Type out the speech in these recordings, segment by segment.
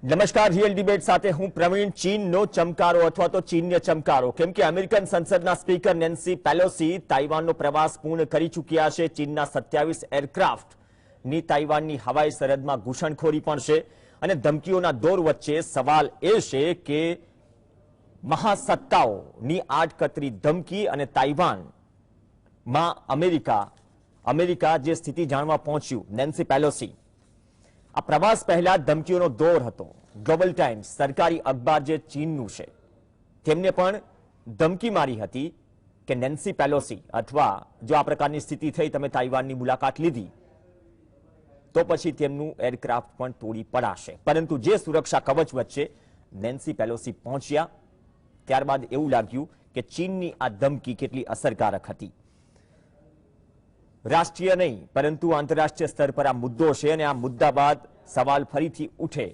નમસ્કાર, real debate સાથે હું પ્રવીણ. ચીનનો ચમકારો અથવા તો ચીનને ચમકારો, કેમ કે અમેરિકન સંસદના સ્પીકર નેન્સી પેલોસી તાઇવાનનો પ્રવાસ પૂર્ણ કરી ચૂક્યા છે. ચીનના 27 એરક્રાફ્ટની તાઇવાનની હવાઈ સરહદમાં ઘૂસણખોરી પણ છે અને ધમકીઓના દોર વચ્ચે સવાલ એ છે કે મહાસત્તાઓની આડકતરી ધમકી અને તાઇવાનમાં અમેરિકા જે સ્થિતિ જાણવા પહોંચ્યું નેન્સી પેલોસી, આ પ્રવાસ પહેલા ધમકીઓનો દોર હતો. ગ્લોબલ ટાઇમ્સ સરકારી અખબાર જે ચીનનું છે તેમને પણ ધમકી મારી હતી કે નેન્સી પેલોસી અથવા જો આ પ્રકારની સ્થિતિ થઈ, તમે તાઇવાનની મુલાકાત લીધી તો પછી તેમનું એરક્રાફ્ટ પણ તોડી પડાશે. પરંતુ જે સુરક્ષા કવચ વચ્ચે નેન્સી પેલોસી પહોંચ્યા ત્યારબાદ એવું લાગ્યું કે ચીનની આ ધમકી કેટલી અસરકારક હતી. રાષ્ટ્રીય નહીં પરંતુ આંતરરાષ્ટ્રીય સ્તર પર આ મુદ્દો છે અને આ મુદ્દા બાદ સવાલ ફરીથી ઉઠે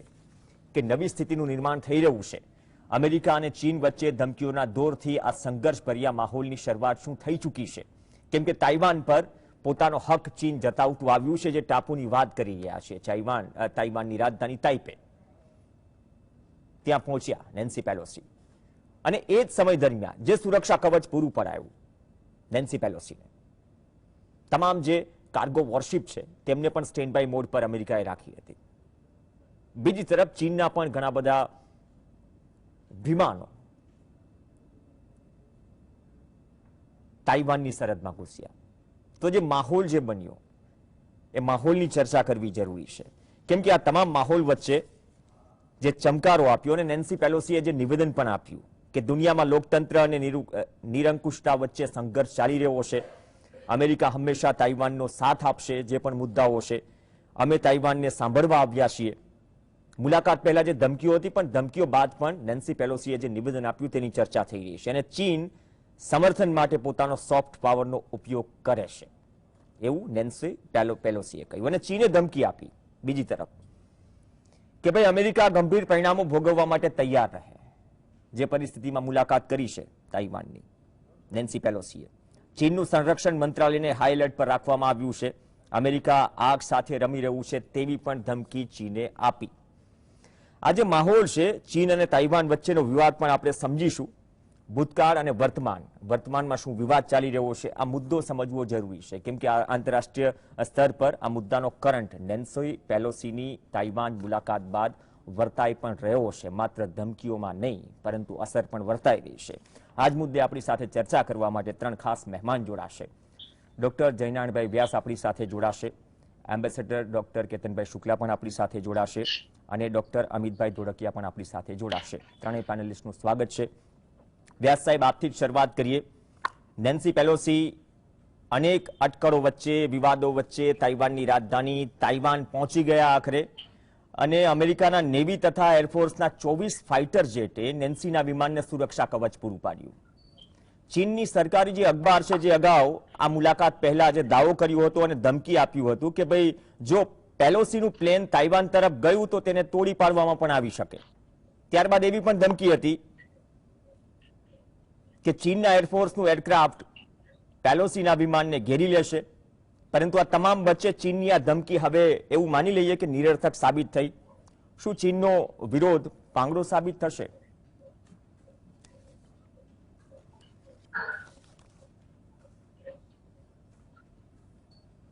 કે નવી સ્થિતિનું નિર્માણ થઈ રહ્યું છે. અમેરિકા અને ચીન વચ્ચે ધમકીઓના દોરથી આ સંઘર્ષભર્યા માહોલની શરૂઆત શું થઈ ચૂકી છે, કેમ કે તાઇવાન પર પોતાનો હક ચીન જતાવતું આવ્યું છે. જે ટાપુની વાત કરી રહ્યા છે, તાઇવાનની રાજધાની તાઇપે, ત્યાં પહોંચ્યા નેન્સી પેલોસી અને એ જ સમય દરમિયાન જે સુરક્ષા કવચ પૂરું પડાયું નેન્સી પેલોસીને, તમામ જે કાર્ગો વોરશિપ છે તેમને પણ સ્ટેન્ડ બાય મોડ પર અમેરિકાએ રાખી હતી. બીજી તરફ ચીનના પણ ઘણા બધા વિમાનો તાઇવાનની સરહદમાં ઘૂસ્યા. તો જે માહોલ જે બન્યો એ માહોલની ચર્ચા કરવી જરૂરી છે, કેમ કે આ તમામ માહોલ વચ્ચે જે ચમકારો આપ્યો અને નેન્સી પેલોસીએ જે નિવેદન પણ આપ્યું કે દુનિયામાં લોકતંત્ર અને નિરંકુશતા વચ્ચે સંઘર્ષ ચાલી રહ્યો છે. અમેરિકા હંમેશા તાઇવાનનો સાથ આપશે. જે પણ મુદ્દાઓ છે અમે તાઇવાનને સાંભળવા આવ્યા છીએ. મુલાકાત પહેલા જે ધમકીઓ હતી, પણ ધમકીઓ બાદ પણ નેન્સી પેલોસીએ જે નિવેદન આપ્યું તેની ચર્ચા થઈ રહી છે અને ચીન સમર્થન માટે પોતાનો સોફ્ટ પાવરનો ઉપયોગ કરે છે એવું નેન્સી પેલોસીએ કહ્યું. અને ચીને ધમકી આપી બીજી તરફ કે ભાઈ અમેરિકા ગંભીર પરિણામો ભોગવવા માટે તૈયાર રહે. જે પરિસ્થિતિમાં મુલાકાત કરી છે તાઇવાનની નેન્સી પેલોસીએ, ચીનનું સંરક્ષણ મંત્રાલયને હાઈ એલર્ટ પર રાખવામાં આવ્યું છે. અમેરિકા આગ સાથે રમી રહ્યું છે તેવી પણ ધમકી ચીને આપી. આ જે માહોલ છે ચીન અને તાઇવાન વચ્ચેનો વિવાદ પણ આપણે સમજીશું. ભૂતકાળ અને વર્તમાનમાં શું વિવાદ ચાલી રહ્યો છે આ મુદ્દો સમજવો જરૂરી છે, કેમ કે આંતરરાષ્ટ્રીય સ્તર પર આ મુદ્દાનો કરંટ નેન્સી પેલોસીની તાઇવાન મુલાકાત બાદ વર્તાઈ પણ રહ્યો છે. માત્ર ધમકીઓમાં નહીં પરંતુ અસર પણ વર્તાઈ રહી છે. આજ મુદ્દે આપણી સાથે ચર્ચા કરવા માટે ત્રણ ખાસ મહેમાન જોડાશે. ડોક્ટર જયનાણભાઈ વ્યાસ આપણી સાથે જોડાશે, એમ્બેસેડર ડોક્ટર કેતનભાઈ શુક્લા પણ આપણી સાથે જોડાશે અને ડોક્ટર અમિતભાઈ ધોળકિયા પણ આપણી સાથે જોડાશે. ત્રણેય પેનલિસ્ટનું સ્વાગત છે. વ્યાસ સાહેબ, આપથી જ શરૂઆત કરીએ. નેન્સી પેલોસી અનેક અટકળો વચ્ચે, વિવાદો વચ્ચે તાઇવાનની રાજધાની તાઇવાન પહોંચી ગયા આખરે અને અમેરિકાના નેવી તથા એરફોર્સના 24 ફાઇટર જેટે નેન્સીના વિમાનને સુરક્ષા કવચ પૂરું પાડ્યું. ચીનની સરકારી જે અખબાર છે જે અગાઉ આ મુલાકાત પહેલા જે દાવો કર્યો હતો અને ધમકી આપ્યું હતું કે ભાઈ જો પેલોસીનું પ્લેન તાઇવાન તરફ ગયું તો તેને તોડી પાડવામાં પણ આવી શકે. ત્યારબાદ એવી પણ ધમકી હતી કે ચીનના એરફોર્સનું એરક્રાફ્ટ પેલોસીના વિમાનને ઘેરી લેશે. પરંતુ આ તમામ વચ્ચે ચીનની આ ધમકી હવે એવું માની લઈએ કે નિરર્થક સાબિત થઈ. શું ચીનનો વિરોધ પાંગડો સાબિત થશે?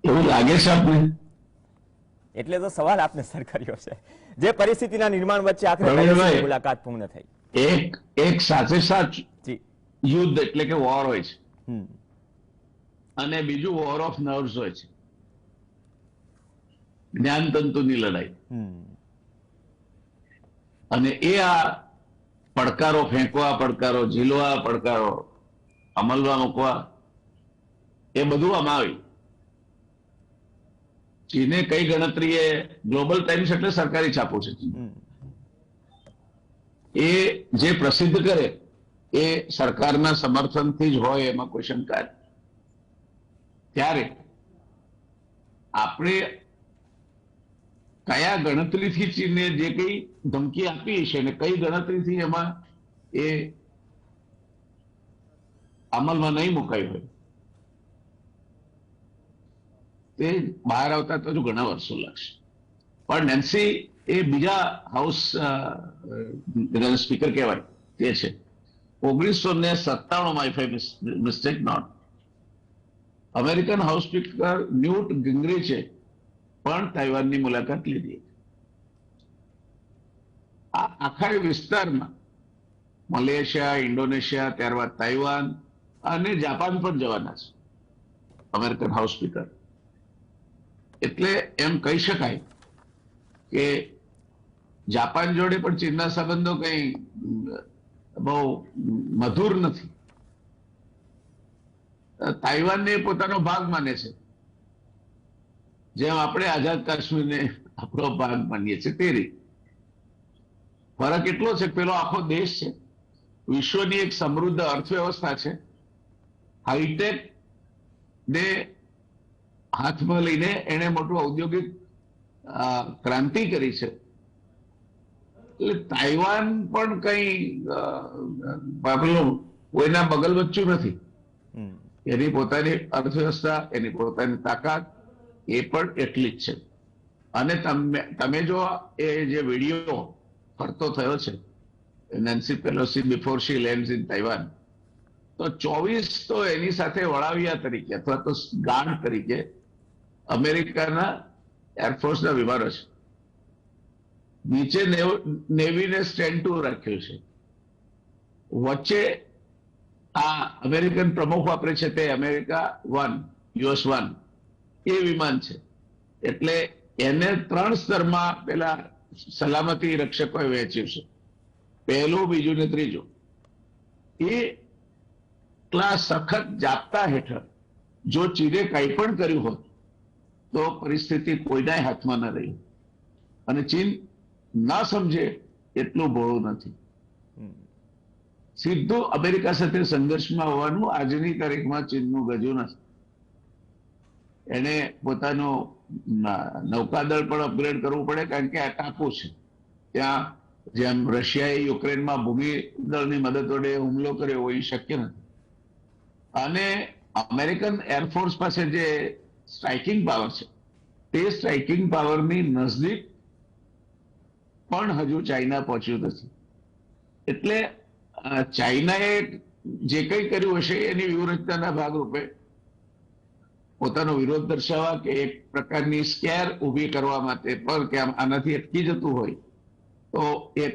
એવું લાગે છે આપને? એટલે તો સવાલ આપને સર કર્યો છે. જે પરિસ્થિતિના નિર્માણ વચ્ચે આખરે મુલાકાત પૂર્ણ થઈ. એક સાથે સાથ યુદ્ધ એટલે કે વોર હોય છે અને બીજું વોર ઓફ નર્વ્સ હોય છે, જ્ઞાનતંતુની લડાઈ. અને એ આ પડકારો ફેંકવા, પડકારો ઝીલવા, પડકારો અમલમાં મૂકવા, એ બધું આમાં આવી. ચીને કઈ ગણતરી એ ગ્લોબલ ટાઇમ્સ એટલે સરકારી છાપો છે, એ જે પ્રસિદ્ધ કરે એ સરકારના સમર્થનથી જ હોય એમાં કોઈ શંકા નથી. ત્યારે આપણે કયા ગણતરીથી ચીને જે કઈ ધમકી આપી છે ને કઈ ગણતરીથી એમાં એ અમલમાં નહીં મુકાયું હોય તે બહાર આવતા તો ઘણા વર્ષો લાગશે. પણ નેન્સી એ બીજા હાઉસ સ્પીકર કહેવાય તે છે. 1997 if I mistake not, American house speaker Newt ગિંગરીચે પણ તાઇવાનની મુલાકાત લીધી. આ આખા વિસ્તારમાં મલેશિયા, ઇન્ડોનેશિયા, ત્યારબાદ તાઇવાન અને જાપાન પણ જવાના છે અમેરિકન હાઉસ સ્પીકર. એટલે એમ કહી શકાય કે જાપાન જોડે પણ ચીનના સંબંધો કઈ બહુ મધુર નથી. તાઇવાનને પોતાનો ભાગ માને છે, જેમ આપણે આઝાદ કાશ્મીરને આપણો ભાગ માનીએ છીએ તે રીતે. ફરક એટલો છે કે પેલો આખો દેશ છે, વિશ્વની એક સમૃદ્ધ અર્થવ્યવસ્થા છે, હાઈટેક ને હાથમાં લઈને એને મોટું ઔદ્યોગિક ક્રાંતિ કરી છે. એટલે તાઇવાન પણ કઈ કોઈના બગલ બચ્ચું નથી. એની પોતાની અર્થવ્યવસ્થા, એની પોતાની તાકાત એ પણ એટલી જ છે. અને તમે જો એ જે વિડીયો ફરતો થયો છે Nancy Pelosi before she lands in Taiwan, તો 24 તો એની સાથે વળાવિયા તરીકે અથવા તો ગાર્ડ તરીકે અમેરિકાના એરફોર્સના વિમાનો છે. નીચે નેવીને સ્ટેન્ડ ટુ રાખ્યું છે, વચ્ચે આ અમેરિકન પ્રમુખ વાપરે છે તે અમેરિકા 1 US 1 એ વિમાન છે. એટલે એને 3 સ્તરમાં પેલા સલામતી રક્ષકોએ વહેંચ્યું છે, પહેલું, બીજું ને ત્રીજું. એ ક્લાસ સખત જાપ્તા હેઠળ જો ચીને કંઈ પણ કર્યું હોત તો પરિસ્થિતિ કોઈના હાથમાં ન રહી. અને ચીન ના સમજે એટલું ભોળું નથી. સીધું અમેરિકા સાથે સંઘર્ષમાં હોવાનું આજની તારીખમાં ચીનનું ગજું નથી. એને પોતાનું નૌકાદળ પણ અપગ્રેડ કરવું પડે, કારણ કે આ ટાપુ છે. ત્યાં જેમ રશિયાએ યુક્રેનમાં ભૂમિદળની મદદ વડે હુમલો કર્યો એ શક્ય નથી. અને અમેરિકન એરફોર્સ પાસે જે સ્ટ્રાઇકિંગ પાવર છે તે સ્ટ્રાઇકિંગ પાવરની નજદીક પણ હજુ ચાઇના પહોંચ્યું નથી. એટલે ચાઇનાએ જે કંઈ કર્યું હશે એની વ્યૂહરચનાના ભાગરૂપે પોતાનો વિરોધ દર્શાવવા કે એક પ્રકારની સ્કેર ઊભી કરવા માટે પણ કે આનાથી અટકી જતું હોય તો એક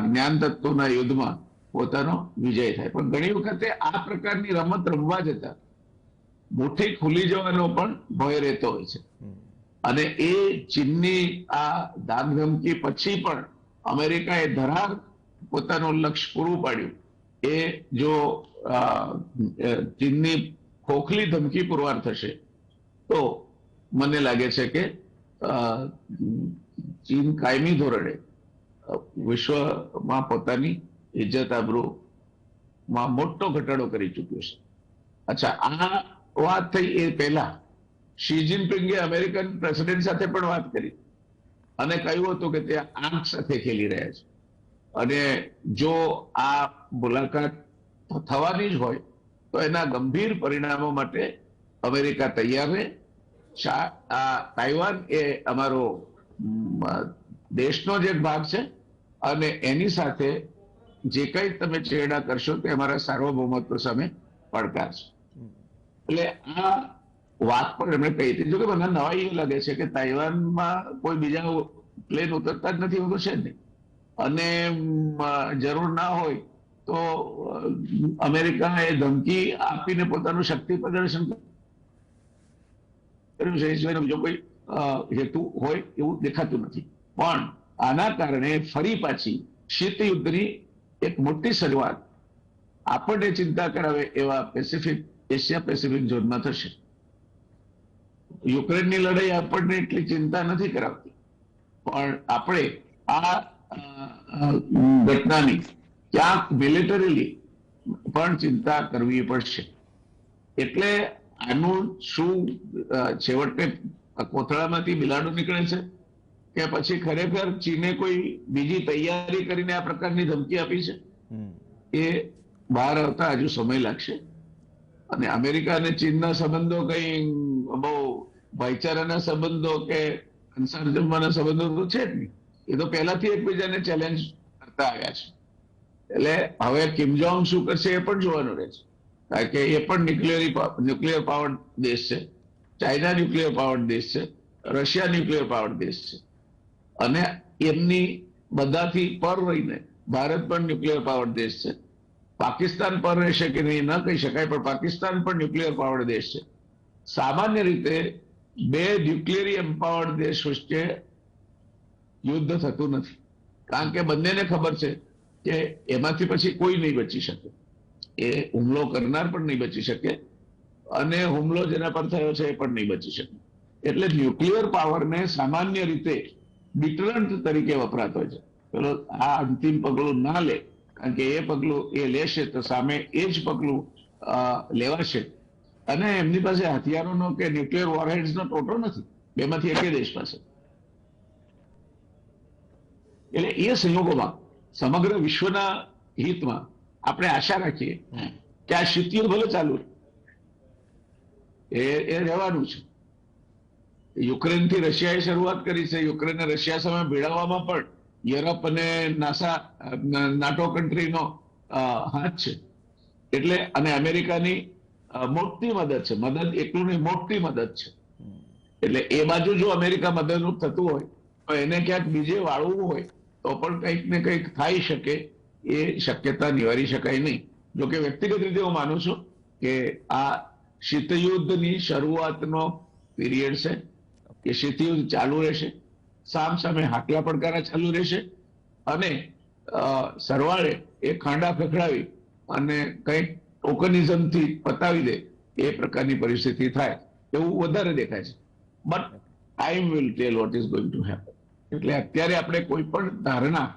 જ્ઞાન તત્વોના યુદ્ધમાં પોતાનો વિજય થાય. પણ ઘણી વખતે આ પ્રકારની રમત રમવા જતા મુઠ્ઠી ખુલી જવાનો પણ ભય રહેતો હોય છે. અને એ ચીનની આ ધાકધમકી પછી પણ અમેરિકાએ ધરાર પોતાનું લક્ષ્ય પૂરું પાડ્યું. એ જો ચીનની ખોખલી ધમકી પુરવાર થશે તો મને લાગે છે કે ચીન કાયમી ધોરણે વિશ્વમાં પોતાની ઇજ્જત આબરૂમાં મોટો ઘટાડો કરી ચૂક્યો છે. અચ્છા, આ વાત થઈ એ પહેલા શી જિનપિંગે અમેરિકન પ્રેસિડેન્ટ સાથે પણ વાત કરી અને કહ્યું હતું કે તે આંખ સાથે ખેલી રહ્યા છે. અને જો આ મુલાકાત થવાની જ હોય તો એના ગંભીર પરિણામો માટે અમેરિકા તૈયાર રહે. આ તાઇવાન એ અમારો દેશનો જ એક ભાગ છે અને એની સાથે જે કંઈ તમે ચેડા કરશો તે અમારા સાર્વભૌમત્વ સામે પડકાર છે. એટલે આ વાત પણ એમણે કહી હતી. જો કે મને નવાઈ એવું લાગે છે કે તાઇવાનમાં કોઈ બીજા પ્લેન ઉતરતા જ નથી, એવું તો છે જ નહીં. અને જરૂર ના હોય તો અમેરિકાએ ધમકી આપીને પોતાનું શક્તિ પ્રદર્શન કર્યું છે, એ સિવાયનો બીજો કોઈ હેતુ હોય એવું દેખાતું નથી. પણ આના કારણે ફરી પાછી શીત યુદ્ધની એક મોટી શરૂઆત આપણને ચિંતા કરાવે એવા એશિયા પેસિફિક ઝોનમાં થશે. યુક્રેનની લડાઈ આપણને એટલી ચિંતા નથી કરાવતી, પણ આપણે આ ઘટનાની ક્યાંક મિલિટરીલી પણ ચિંતા કરવી પડશે. એટલે આનું શું છેવટે કોથળામાંથી બિલાડું નીકળે છે કે પછી ખરેખર ચીને કોઈ બીજી તૈયારી કરીને આ પ્રકારની ધમકી આપી છે, એ બહાર આવતા હજુ સમય લાગશે. અને અમેરિકા અને ચીનના સંબંધો કઈ બહુ ભાઈચારાના સંબંધો કે શાંતિપૂર્ણ સંબંધો તો છે જ નહીં. એ તો પહેલાથી એકબીજાને ચેલેન્જ કરતા આવ્યા છે. એટલે હવે કિમ જોંગ શું કરશે એ પણ જોવાનું રહે છે, કારણ કે એ પણ ન્યુક્લિયર પાવર દેશ છે, ચાઇના ન્યુક્લિયર પાવર દેશ છે, રશિયા ન્યુક્લિયર પાવર દેશ છે, અને એમની બધાથી પર રહીને ભારત પણ ન્યુક્લિયર પાવર દેશ છે. પાકિસ્તાન પર રહેશે કે નહીં ન કહી શકાય, પણ પાકિસ્તાન પણ ન્યુક્લિયર પાવર દેશ છે. સામાન્ય રીતે બે ન્યુક્લિયરી એમ્પાવર્ડ દેશ વચ્ચે યુદ્ધ થતું નથી, કારણ કે બંનેને ખબર છે કે એમાંથી પછી કોઈ નહીં બચી શકે. એ હુમલો કરનાર પણ નહીં બચી શકે, અને હુમલો જેના પર થયો છે એ પણ નહીં બચી શકે. એટલે ન્યુક્લિયર પાવરને સામાન્ય રીતે ડિટરન્ટ તરીકે વપરાતો હોય છે. પેલો આ અંતિમ પગલું ના લે, કારણ કે એ પગલું એ લેશે તો સામે એ જ પગલું લેવાશે. અને એમની પાસે હથિયારોનો કે ન્યુક્લિયર વોરહેડ્સનો ટોટો નથી, બેમાંથી એક દેશ પાસે. એટલે એ સંયોગોમાં સમગ્ર વિશ્વના હિતમાં આપણે આશા રાખીએ કે આ શીતયુદ્ધ ભલે ચાલુ એ રહેવાનું છે. યુક્રેનથી રશિયાએ શરૂઆત કરી છે. યુક્રેનને રશિયા સામે ભેળવવામાં પણ યુરોપ અને નાટો કન્ટ્રીનો હાથ છે. એટલે અને અમેરિકાની મોટી મદદ છે. મદદ એટલું નહીં, મોટી મદદ છે. એટલે એ બાજુ જો અમેરિકા મદદરૂપ થતું હોય તો એને ક્યાંક બીજે વાળવું હોય તો પણ કંઈક ને કંઈક થઈ શકે, એ શક્યતા નિવારી શકાય નહીં. જોકે વ્યક્તિગત રીતે હું માનું છું કે આ શીતયુદ્ધની શરૂઆતનો પીરિયડ છે, કે શીતયુદ્ધ ચાલુ રહેશે, સામે હાકલા પડકારા ચાલુ રહેશે, અને સરવાળે એ ખાંડા ખખડાવી અને કંઈક ટોકનિઝમથી પતાવી દે એ પ્રકારની પરિસ્થિતિ થાય એવું વધારે દેખાય છે. But time will tail what is going to happen. એટલે અત્યારે આપણે કોઈ પણ ધારણા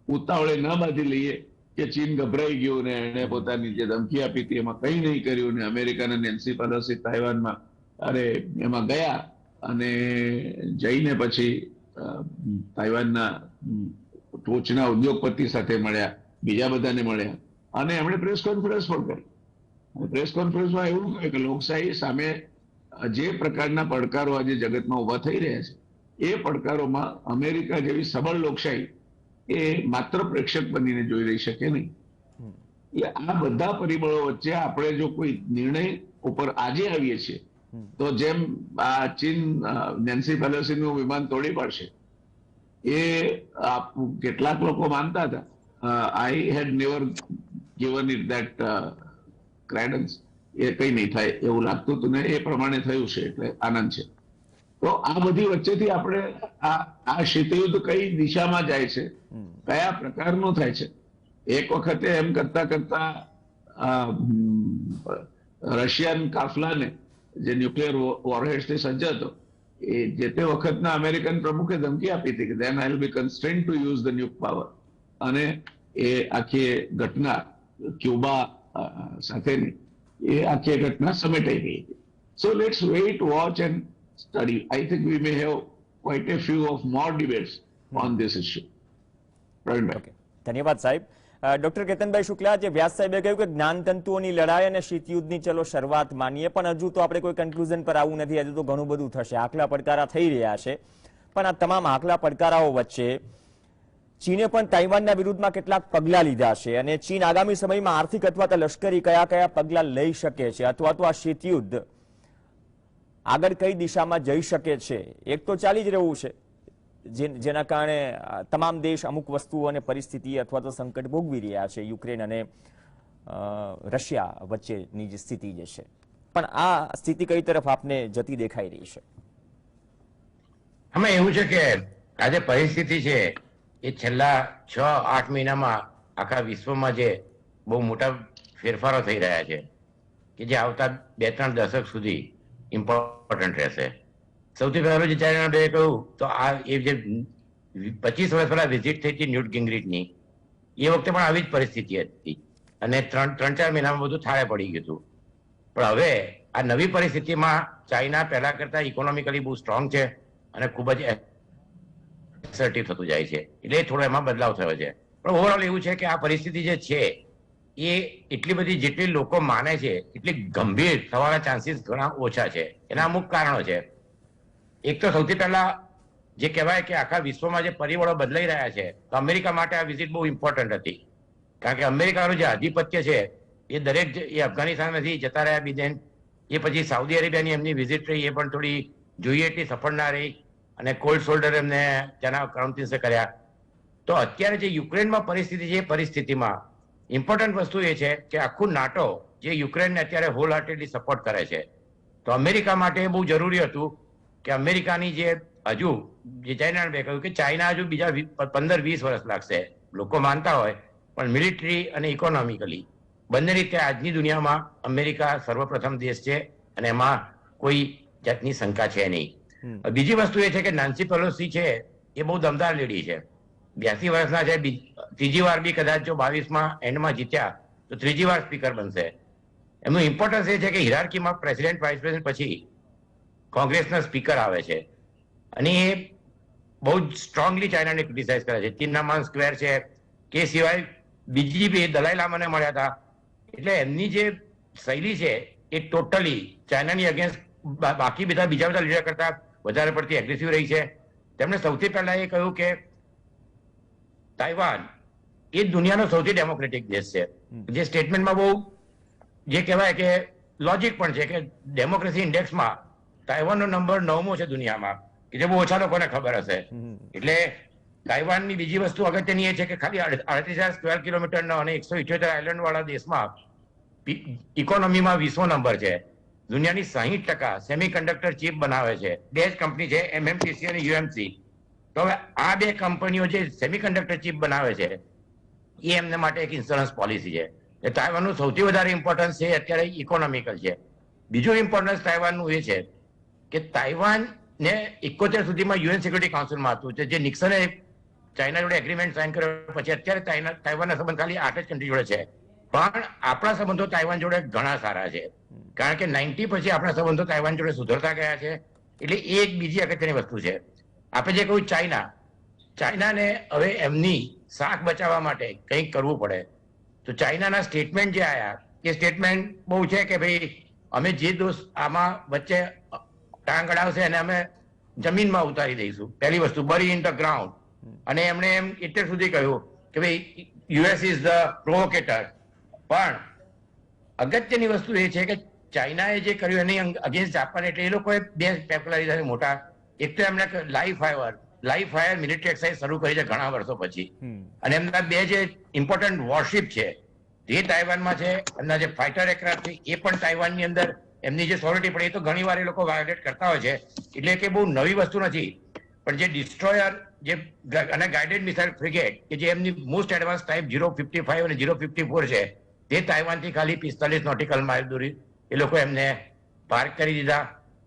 ઉતાવળે ન બાંધી લઈએ કે ચીન ગભરાઈ ગયું ને એને પોતાની જે ધમકી આપી હતી એમાં કંઈ નહીં કર્યું, ને અમેરિકાના નેન્સી પેલોસી તાઇવાનમાં એમાં ગયા અને જઈને પછી તાઇવાનના ટોચના ઉદ્યોગપતિ સાથે મળ્યા, બીજા બધાને મળ્યા, અને એમણે પ્રેસ કોન્ફરન્સ પણ કરી. પ્રેસ કોન્ફરન્સમાં એવું કહ્યું કે લોકશાહી સામે જે પ્રકારના પડકારો આજે જગતમાં ઉભા થઈ રહ્યા છે એ પડકારોમાં અમેરિકા જેવી સબળ લોકશાહી એ માત્ર પ્રેક્ષક બનીને જોઈ રહી શકે નહીં. એટલે આ બધા પરિબળો વચ્ચે આપણે જો કોઈ નિર્ણય ઉપર આજે આવીએ છીએ તો જેમ આ ચીન નેન્સી પેલોસીનું વિમાન તોડી પાડશે એ કેટલાક લોકો માનતા હતા. આઈ હેડ નેવર ગિવન ઇટ ધેટ ક્રેડન્સ. એ કઈ નહીં થાય એવું લાગતું હતું ને એ પ્રમાણે થયું છે, એટલે આનંદ છે. તો આ બધી વચ્ચેથી આપણે આ શીતયુદ્ધ કઈ દિશામાં જાય છે, કયા પ્રકારનું થાય છે. એક વખતે એમ કરતા કરતા રશિયન કાફલાને જે ન્યુક્લિયર વોરહેડ્સથી સજ્જ હતો એ જે તે વખતના અમેરિકન પ્રમુખે ધમકી આપી હતી કે then I will be constrained to use the nuke power. અને એ આખી ઘટના ક્યુબા સાથેની એ આખી ઘટના સમેટાઈ ગઈ હતી. So let's wait, watch and study. I think we may have quite a few of more debates on this issue. Okay. ધન્યવાદ સાહેબ. ડોક્ટર કેતનભાઈ શુક્લા, જે વ્યાસ સાહેબે કહ્યું કે જ્ઞાનતંતુઓની લડાઈ અને શીતયુદ્ધની ચલો શરૂઆત માનીએ, પણ હજુ તો આપણે કોઈ કન્ક્લુઝન પર આવવું નથી. હજુ તો ઘણું બધું થશે. આકલા પડકારા થઈ રહ્યા છે, પણ આ તમામ આકલા પડકારાઓ વચ્ચે ચીને પણ તાઇવાનના વિરુદ્ધમાં કેટલાક પગલાં લીધા છે, અને ચીન આગામી સમયમાં આર્થિક અથવા તો લશ્કરી કયા પગલાં લઈ શકે છે, અથવા તો આ શીતયુદ્ધ આગળ કઈ દિશામાં જઈ શકે છે. એક તો ચાલી જ રહ્યું છે, જેના કારણે તમામ દેશ અમુક વસ્તુઓ અને પરિસ્થિતિ અથવા તો સંકટ ભોગવી રહ્યા છે, યુક્રેન અને રશિયા વચ્ચેની જે સ્થિતિ જે છે. પણ આ સ્થિતિ કઈ તરફ આપને જતી દેખાઈ રહી છે? આમાં એવું છે કે આજે પરિસ્થિતિ છે એ છેલ્લા 6-8 મહિનામાં આખા વિશ્વમાં જે બહુ મોટા ફેરફારો થઈ રહ્યા છે કે જે આવતા 2-3 દશક સુધી ઇમ્પોર્ટન્ટ રહેશે. સૌથી પહેલું જે ચાઇના ડે કહ્યું તો આ એ જે 25 વર્ષ પહેલા વિઝિટ થઈ હતી ન્યૂટ ગિંગરિચની, એ વખતે પણ આવી જ પરિસ્થિતિ હતી અને 3-4 મહિનામાં બધું થાળે પડી ગયું હતું. પણ હવે આ નવી પરિસ્થિતિમાં ચાઇના પહેલા કરતા ઇકોનોમિકલી બહુ સ્ટ્રોંગ છે અને ખૂબ જ એસર્ટિવ થતું જાય છે, એટલે થોડો એમાં બદલાવ થયો છે. પણ ઓવરઓલ એવું છે કે આ પરિસ્થિતિ જે છે એ એટલી બધી જેટલી લોકો માને છે એટલી ગંભીર થવાના ચાન્સીસ ઘણા ઓછા છે. એના અમુક કારણો છે. એક તો સૌથી પહેલા જે કહેવાય કે આખા વિશ્વમાં જે પરિબળો બદલાઈ રહ્યા છે, તો અમેરિકા માટે આ વિઝિટ બહુ ઇમ્પોર્ટન્ટ હતી. કારણ કે અમેરિકાનું જે આધિપત્ય છે એ દરેક એ અફઘાનિસ્તાનમાંથી જતા રહ્યા બીજેન, એ પછી સાઉદી અરેબિયાની એમની વિઝિટ રહી, એ પણ થોડી જોઈએ એટલી સફળ ના રહી અને કોલ્ડ શોલ્ડર એમને ત્યાંના કાઉન્ટિન્સે કર્યા. તો અત્યારે જે યુક્રેનમાં પરિસ્થિતિ છે, એ પરિસ્થિતિમાં ઇમ્પોર્ટન્ટ વસ્તુ એ છે કે આખું નાટો જે યુક્રેનને અત્યારે હોલ હાર્ટેડલી સપોર્ટ કરે છે, તો અમેરિકા માટે બહુ જરૂરી હતું કે અમેરિકાની જે હજુ જે ચાઇનાએ કહ્યું કે ચાઇના હજુ બીજા 15-20 વર્ષ લાગશે, લોકો માનતા હોય, પણ મિલિટરી અને ઇકોનોમિકલી બંને રીતે આજની દુનિયામાં અમેરિકા સર્વપ્રથમ દેશ છે અને એમાં કોઈ જાતની શંકા છે નહીં. બીજી વસ્તુ એ છે કે નાન્સી પેલોસી છે એ બહુ દમદાર લેડી છે, 82 વર્ષના છે, ત્રીજી વાર બી કદાચ જો 22માં એન્ડમાં જીત્યા તો ત્રીજી વાર સ્પીકર બનશે. એમનું ઇમ્પોર્ટન્સ એ છે કે હિરાર્કીમાં પ્રેસિડેન્ટ વાઇસ પ્રેસિડેન્ટ પછી કોંગ્રેસના સ્પીકર આવે છે અને એ બહુ જ સ્ટ્રોંગલી ચાઇનાને ક્રિટિસાઇઝ કરે છે. તિન્નામન સ્ક્વેર છે કે સિવાય બીજી બી દલાઈ લામાને મળ્યા હતા. એટલે એમની જે શૈલી છે એ ટોટલી ચાઇનાની અગેન્સ્ટ બાકી બીજા બધા લીડર કરતા વધારે પડતી એગ્રેસિવ રહી છે. તેમણે સૌથી પહેલા એ કહ્યું કે તાઇવાન એ દુનિયાનો સૌથી ડેમોક્રેટિક દેશ છે, જે સ્ટેટમેન્ટમાં બહુ જે કહેવાય કે લોજિક પણ છે કે ડેમોક્રેસી ઇન્ડેક્સમાં તાઇવાનનો નંબર 9મો છે દુનિયામાં, કે જે બહુ ઓછા લોકોને ખબર હશે. એટલે તાઇવાનની બીજી વસ્તુ અગત્યની એ છે કે ખાલી 38,000 સ્ક્વેર કિલોમીટરનો અને 178 આઇલેન્ડ વાળા દેશમાં ઇકોનોમીમાં 20મો નંબર છે. દુનિયાની 60% સેમિકન્ડક્ટર ચિપ બનાવે છે, બે જ કંપની છે, MMTC અને UMC. તો હવે આ બે કંપનીઓ જે સેમિકન્ડક્ટર ચિપ બનાવે છે એ એમને માટે એક ઇન્સ્યોરન્સ પોલિસી છે. તાઇવાનનું સૌથી વધારે ઇમ્પોર્ટન્સ છે અત્યારે ઇકોનોમિકલ છે. બીજું ઇમ્પોર્ટન્સ તાઇવાનનું એ છે કે તાઇવાનને 71 સુધીમાં UN સિક્યુરિટી કાઉન્સિલમાં હતું, જે નિક્સને ચાઇના જોડે એગ્રીમેન્ટ સાઇન કર્યો પછી અત્યારે તાઇવાનના સંબંધ ખાલી 8 જ કન્ટ્રી જોડે છે. પણ આપણા સંબંધો તાઇવાન જોડે ઘણા સારા છે, કારણ કે 90 પછી આપણા સંબંધો તાઇવાન જોડે સુધરતા ગયા છે. એટલે એ એક બીજી અગત્યની વસ્તુ છે. આપણે જે કહ્યું ચાઇનાને હવે એમની શાખ બચાવવા માટે કંઈક કરવું પડે, તો ચાઇનાના સ્ટેટમેન્ટ જે આવ્યા એ સ્ટેટમેન્ટ બહુ છે કે ભાઈ અમે જે દોષ આમાં વચ્ચે ટાંગ અડાવશે અને અમે જમીનમાં ઉતારી દઈશું. પહેલી વસ્તુ બરી ઇન ધ ગ્રાઉન્ડ. અને એમણે એમ એટલે સુધી કહ્યું કે ભાઈ US ઇઝ ધ પ્રોવોકેટર. પણ અગત્યની વસ્તુ એ છે કે ચાઇનાએ જે કર્યું એની અગેન્સ્ટ જાપાન, એટલે એ લોકોએ બે સ્પેક્યુલર મોટા, એક તો એમને લાઈવ ફાયર મિલિટરી એક્સરસાઇઝ શરૂ કરી છે ઘણા વર્ષો પછી, અને એમના બે જે ઇમ્પોર્ટન્ટ વોરશિપ છે તે તાઇવાનમાં છે, એમના જે ફાઇટર એરક્રાફ્ટ છે એ પણ તાઇવાનની અંદર એમની જે સોવરિટી પડે એ તો ઘણી વાર એ લોકો વાયોલેટ કરતા હોય છે. એટલે કે બહુ નવી વસ્તુ નથી. પણ જે ડિસ્ટ્રોયર જે અને ગાઇડેડ મિસાઇલ ફ્રિગેટ કે જે એમની મોસ્ટ એડવાન્સ ટાઈપ 055 અને 054 છે, તે તાઇવાનથી ખાલી 45 નોટિકલ માઇલ દૂર એ લોકો એમને પાર્ક કરી દીધા,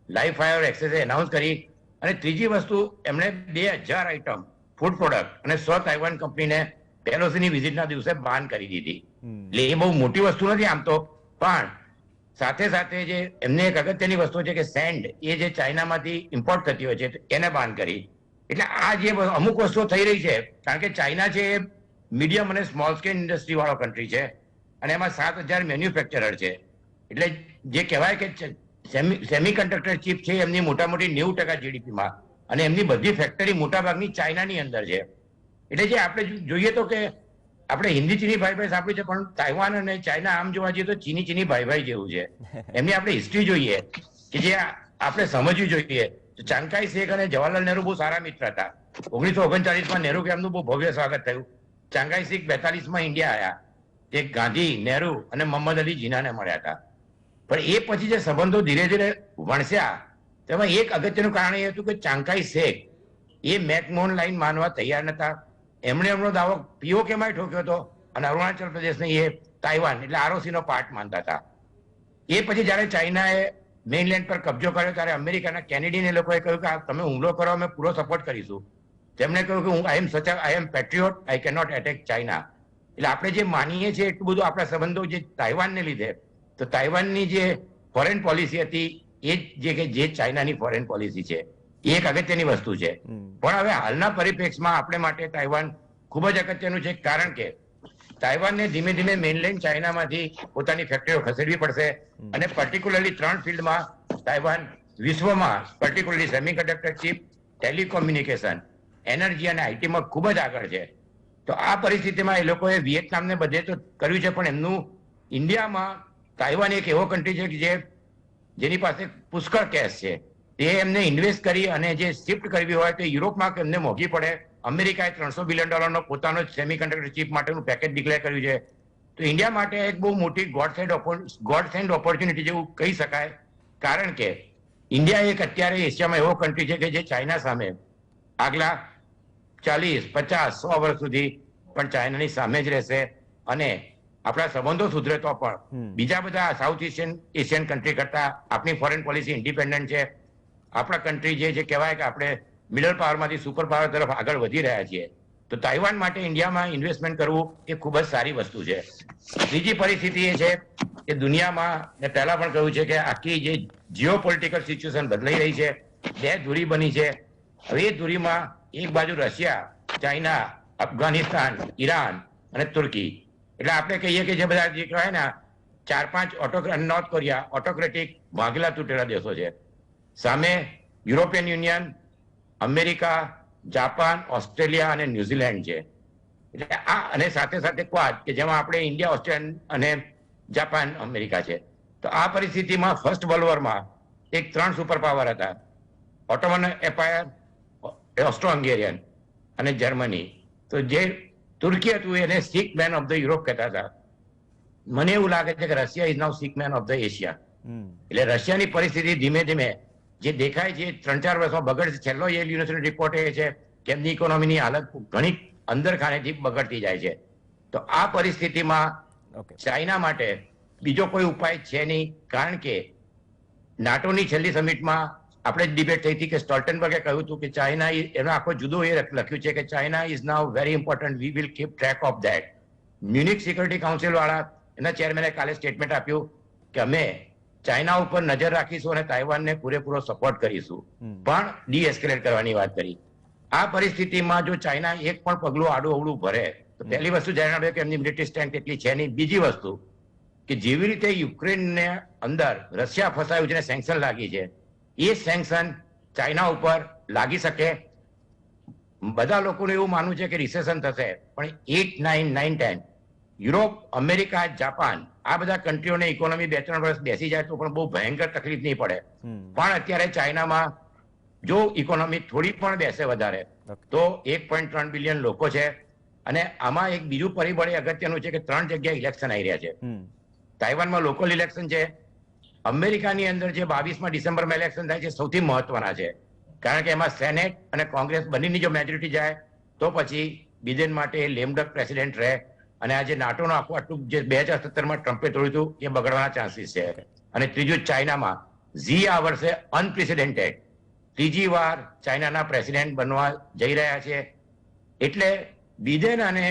લાઈવ ફાયર એક્સરસાઇઝ એનાઉન્સ કરી. અને ત્રીજી વસ્તુ એમણે 2000 આઇટમ ફૂડ પ્રોડક્ટ અને 100 તાઇવાન કંપનીને પેલોસીની વિઝિટના દિવસે બાન કરી દીધી. એટલે એ બહુ મોટી વસ્તુ નથી આમ તો, પણ સાથે સાથે જે એમને એક અગત્યની વસ્તુ છે કે સેન્ડ એ જે ચાઇનામાંથી ઇમ્પોર્ટ થતી હોય છે એને બાન કરી. એટલે આ જે અમુક વસ્તુઓ થઈ રહી છે, કારણ કે ચાઇના છે એ મીડિયમ અને સ્મોલ સ્કેલ ઇન્ડસ્ટ્રી વાળો કન્ટ્રી છે અને એમાં 7,000 મેન્યુફેક્ચરર છે. એટલે જે કહેવાય કે સેમિકન્ડક્ટર ચિપ છે એમની મોટા મોટી 90% GDPમાં, અને એમની બધી ફેક્ટરી મોટાભાગની ચાઇનાની અંદર છે. એટલે જે આપણે જોઈએ તો કે આપણે હિન્દી ચીની ભાઈ ભાઈ સાંભળ્યું છે, પણ તાઇવાન અને ચાઇના આમ જોવા જઈએ તો ચીની ભાઈ ભાઈ જેવું છે. એમની આપણે હિસ્ટ્રી જોઈએ કે જે આપણે સમજવી જોઈએ. ચાંગકાઈ શેખ અને જવાહરલાલ નહેરુ બહુ સારા મિત્ર હતા. 1939માં નહેરુ કેમ્પનું બહુ ભવ્ય સ્વાગત થયું. ચાંગકાઈ શેખ 42માં ઇન્ડિયા આવ્યા, તે ગાંધી, નહેરુ અને મોહમ્મદ અલી જીનાને મળ્યા હતા. પણ એ પછી જે સંબંધો ધીરે ધીરે વણસ્યા, તેમાં એક અગત્યનું કારણ એ હતું કે ચાંગકાઈ શેખ એ મેકમોહન લાઈન માનવા તૈયાર નતા. એમણે એમનો દાવો POKમાં ઠોક્યો હતો અને અરુણાચલ પ્રદેશને એ તાઇવાન એટલે ROC નો પાર્ટ માનતા હતા. એ પછી જયારે ચાઇનાએ મેઇનલેન્ડ પર કબજો કર્યો ત્યારે અમેરિકાના કેનેડીયન લોકોએ કહ્યું કે તમે હુમલો કરો, અમે પૂરો સપોર્ટ કરીશું. તેમણે કહ્યું કે આઈ એમ પેટ્રિયોટ, આઈ કેનોટ એટેક ચાઇના. એટલે આપણે જે માનીએ છીએ એટલું બધું આપણા સંબંધો જે તાઇવાનને લીધે, તો તાઇવાનની જે ફોરેન પોલિસી હતી એ જે ચાઇનાની ફોરેન પોલિસી છે એ એક અગત્યની વસ્તુ છે. પણ હવે હાલના પરિપ્રેક્ષમાં આપણે માટે તાઇવાન ખૂબ જ અગત્યનું છે, કારણ કે તાઇવાનને ધીમે ધીમે મેઇનલેન્ડ ચાઇનામાંથી પોતાની ફેક્ટરીઓ ખસેડવી પડશે. અને પર્ટિક્યુલરલી 3 ફિલ્ડમાં તાઇવાન વિશ્વમાં particularly semiconductor chip telecommunication, energy અને આઈટીમાં ખૂબ જ આગળ છે. તો આ પરિસ્થિતિમાં એ લોકોએ વિયેતનામને બધે તો કર્યું છે, પણ એમનું ઇન્ડિયામાં તાઇવાન એક એવો કન્ટ્રી છે કે જેની પાસે પુષ્કળ કેશ છે. તે એમને ઇન્વેસ્ટ કરી અને જે શિફ્ટ કરવી હોય તો યુરોપમાં એમને મોંઘી પડે. અમેરિકાએ $300 બિલિયન પોતાનો સેમિકન્ડક્ટર ચિપ માટેનું પેકેજ ડિક્લેર કર્યું છે. તો ઇન્ડિયા માટે એક બહુ મોટી ગોડ સેન્ડ ઓપોર્ચ્યુનિટી જેવું કહી શકાય. કારણ કે ઇન્ડિયા એક અત્યારે એશિયામાં એવો કન્ટ્રી છે કે જે ચાઇના સામે આગલા 40, 50, 100 વર્ષ સુધી પણ ચાઇનાની સામે જ રહેશે. અને આપણા સંબંધો સુધરે તો પણ બીજા બધા સાઉથ એશિયન કન્ટ્રી કરતા આપણી ફોરેન પોલિસી ઇન્ડિપેન્ડન્ટ છે. આપણા કન્ટ્રી જે કહેવાય કે આપણે મિડલ પાવરમાંથી સુપર પાવર તરફ આગળ વધી રહ્યા છીએ. તો તાઇવાન માટે ઇન્ડિયામાં ઇન્વેસ્ટમેન્ટ કરવું એ ખૂબ જ સારી વસ્તુ છે. ત્રીજી પરિસ્થિતિ એ છે કે દુનિયામાં મેં પહેલા પણ કહ્યું છે કે આખી જે જીઓ પોલિટિકલ સિચ્યુએશન બદલાઈ રહી છે, બે ધુરી બની છે. હવે એ ધુરીમાં એક બાજુ રશિયા, ચાઇના, અફઘાનિસ્તાન, ઈરાન અને તુર્કી, એટલે આપણે કહીએ કે જે બધા જે કહેવાય ને 4-5 નોર્થ કોરિયા ઓટોક્રેટિક ભાગેલા તૂટેલા દેશો છે. સામે European union, America, Japan, Australia અને ન્યુઝીલેન્ડ છે. એટલે આ અને સાથે સાથે ક્વાડ કે જેમાં આપણે ઇન્ડિયા, ઓસ્ટ્રેલિયા અને જાપાન, અમેરિકા છે. તો આ પરિસ્થિતિમાં ફર્સ્ટ વર્લ્ડ વોરમાં એક 3 સુપર પાવર હતા, ઓટોમન એમ્પાયર, ઓસ્ટ્રો હંગેરિયન અને જર્મની. તો જે તુર્કી હતું એને sick man of the Europe કહેતા હતા. મને એવું લાગે છે કે Russia is now sick man of the Asia. એટલે રશિયાની પરિસ્થિતિ ધીમે ધીમે જે દેખાય છે 3-4 વર્ષમાં બગડશે. છેલ્લો યેલ યુનિવર્સિટી રિપોર્ટ એ છે કે એમની ઇકોનોમીની હાલત ઘણી અંદર ખાનેથી બગડતી જાય છે. તો આ પરિસ્થિતિમાં ચાઇના માટે બીજો કોઈ ઉપાય છે નહીં. કારણ કે નાટોની છેલ્લી સમિટમાં આપણે જ ડિબેટ થઈ હતી કે સ્ટોલ્ટનબર્ગે કહ્યું હતું કે ચાઇના, એનો આખો જુદો એ લખ્યું છે કે China is now very important, we will keep track of that. Munich security council વાળા એના ચેરમેને કાલે સ્ટેટમેન્ટ આપ્યું કે અમે ચાઇના ઉપર નજર રાખીશું અને તાઇવાનને પૂરેપૂરો સપોર્ટ કરીશું, પણ ડીએસ્કેલેટ કરવાની વાત કરી. આ પરિસ્થિતિમાં જો ચાઇના એક પણ પગલું આડું અવળું ભરે તો પહેલી વસ્તુ જણાવે કે એમની મિલિટરી સ્ટ્રેન્થ એટલી છે નહીં. બીજી વસ્તુ કે જેવી રીતે યુક્રેનને અંદર રશિયા ફસાયું છે અને સેન્કશન લાગી છે, એ સેન્કશન ચાઇના ઉપર લાગી શકે. બધા લોકોનું એવું માનવું છે કે રિસેશન થશે, પણ 8, 9, 9, 10 યુરોપ, અમેરિકા, જાપાન આ બધા કન્ટ્રીઓને ઇકોનોમી 2-3 વર્ષ બેસી જાય તો પણ બહુ ભયંકર તકલીફ નહીં પડે. પણ અત્યારે ચાઇનામાં જો ઇકોનોમી થોડી પણ બેસે વધારે તો 1.3 બિલિયન લોકો છે. અને આમાં એક બીજું પરિબળ અગત્યનું છે કે 3 જગ્યાએ ઇલેક્શન આવી રહ્યા છે. તાઇવાનમાં લોકલ ઇલેક્શન છે. અમેરિકાની અંદર જે 22 ડિસેમ્બરમાં ઇલેક્શન થાય છે સૌથી મહત્વના છે, કારણ કે એમાં સેનેટ અને કોંગ્રેસ બંનેની જો મેજોરિટી જાય તો પછી બિડેન માટે લેમડક પ્રેસિડેન્ટ રહે. અને આજે નાટોનું આટલું જે 2017માં ટ્રમ્પે તોડ્યું હતું એ બગડવાના ચાન્સીસ છે. અને ત્રીજું ચાઇનામાં ઝી આ વર્ષે અનપ્રેસિડેન્ટેડ ત્રીજી વાર ચાઇનાના પ્રેસિડેન્ટ બનવા જઈ રહ્યા છે. એટલે બિડેન અને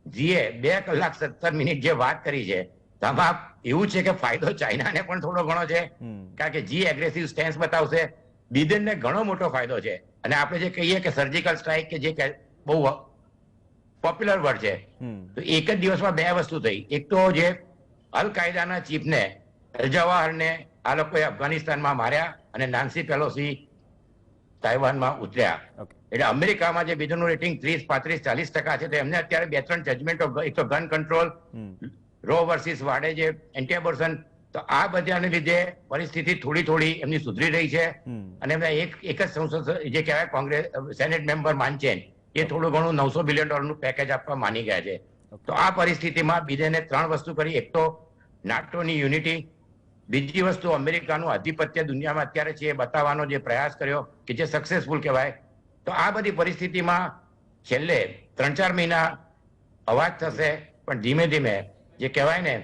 ઝીએ 2 કલાક 17 મિનિટ જે વાત કરી છે તેમાં એવું છે કે ફાયદો ચાઇનાને પણ થોડો ઘણો છે, કારણ કે જી એગ્રેસિવ સ્ટેન્સ બતાવશે. બિડેનને ઘણો મોટો ફાયદો છે. અને આપણે જે કહીએ કે સર્જિકલ સ્ટ્રાઇક કે જે બહુ પોપ્યુલર વર્ડ છે, તો એક જ દિવસમાં 2 વસ્તુ થઈ. એક તો જે અલ કાયદાના ચીફને જવાહરને આ લોકોએ અફઘાનિસ્તાનમાં માર્યા અને નાન્સી પેલોસી તાઇવાનમાં ઉતર્યા. એટલે અમેરિકામાં જે બિડેનનું રેટિંગ 30, 35, 40% છે, તો એમને અત્યારે 2-3 જજમેન્ટો, એક તો ગન કંટ્રોલ, રો વર્સિસ વાડે જે એન્ટી એબોર્શન, તો આ બધાને લીધે પરિસ્થિતિ થોડી એમની સુધરી રહી છે. અને એમને એક જ સંસદ જે કહેવાય કોંગ્રેસ સેનેટ મેમ્બર માનચેન એ થોડું ઘણું $900 બિલિયન પેકેજ આપવા માની ગયા છે. તો આ પરિસ્થિતિમાં બિડેને 3 વસ્તુ કરી. એક તો નાટોની યુનિટી, બીજી વસ્તુ અમેરિકાનું આધિપત્ય દુનિયામાં અત્યારે છે એ બતાવવાનો જે પ્રયાસ કર્યો કે જે સક્સેસફુલ કહેવાય. તો આ બધી પરિસ્થિતિમાં છેલ્લે 3-4 મહિના અવાજ થશે, પણ ધીમે ધીમે જે કહેવાય ને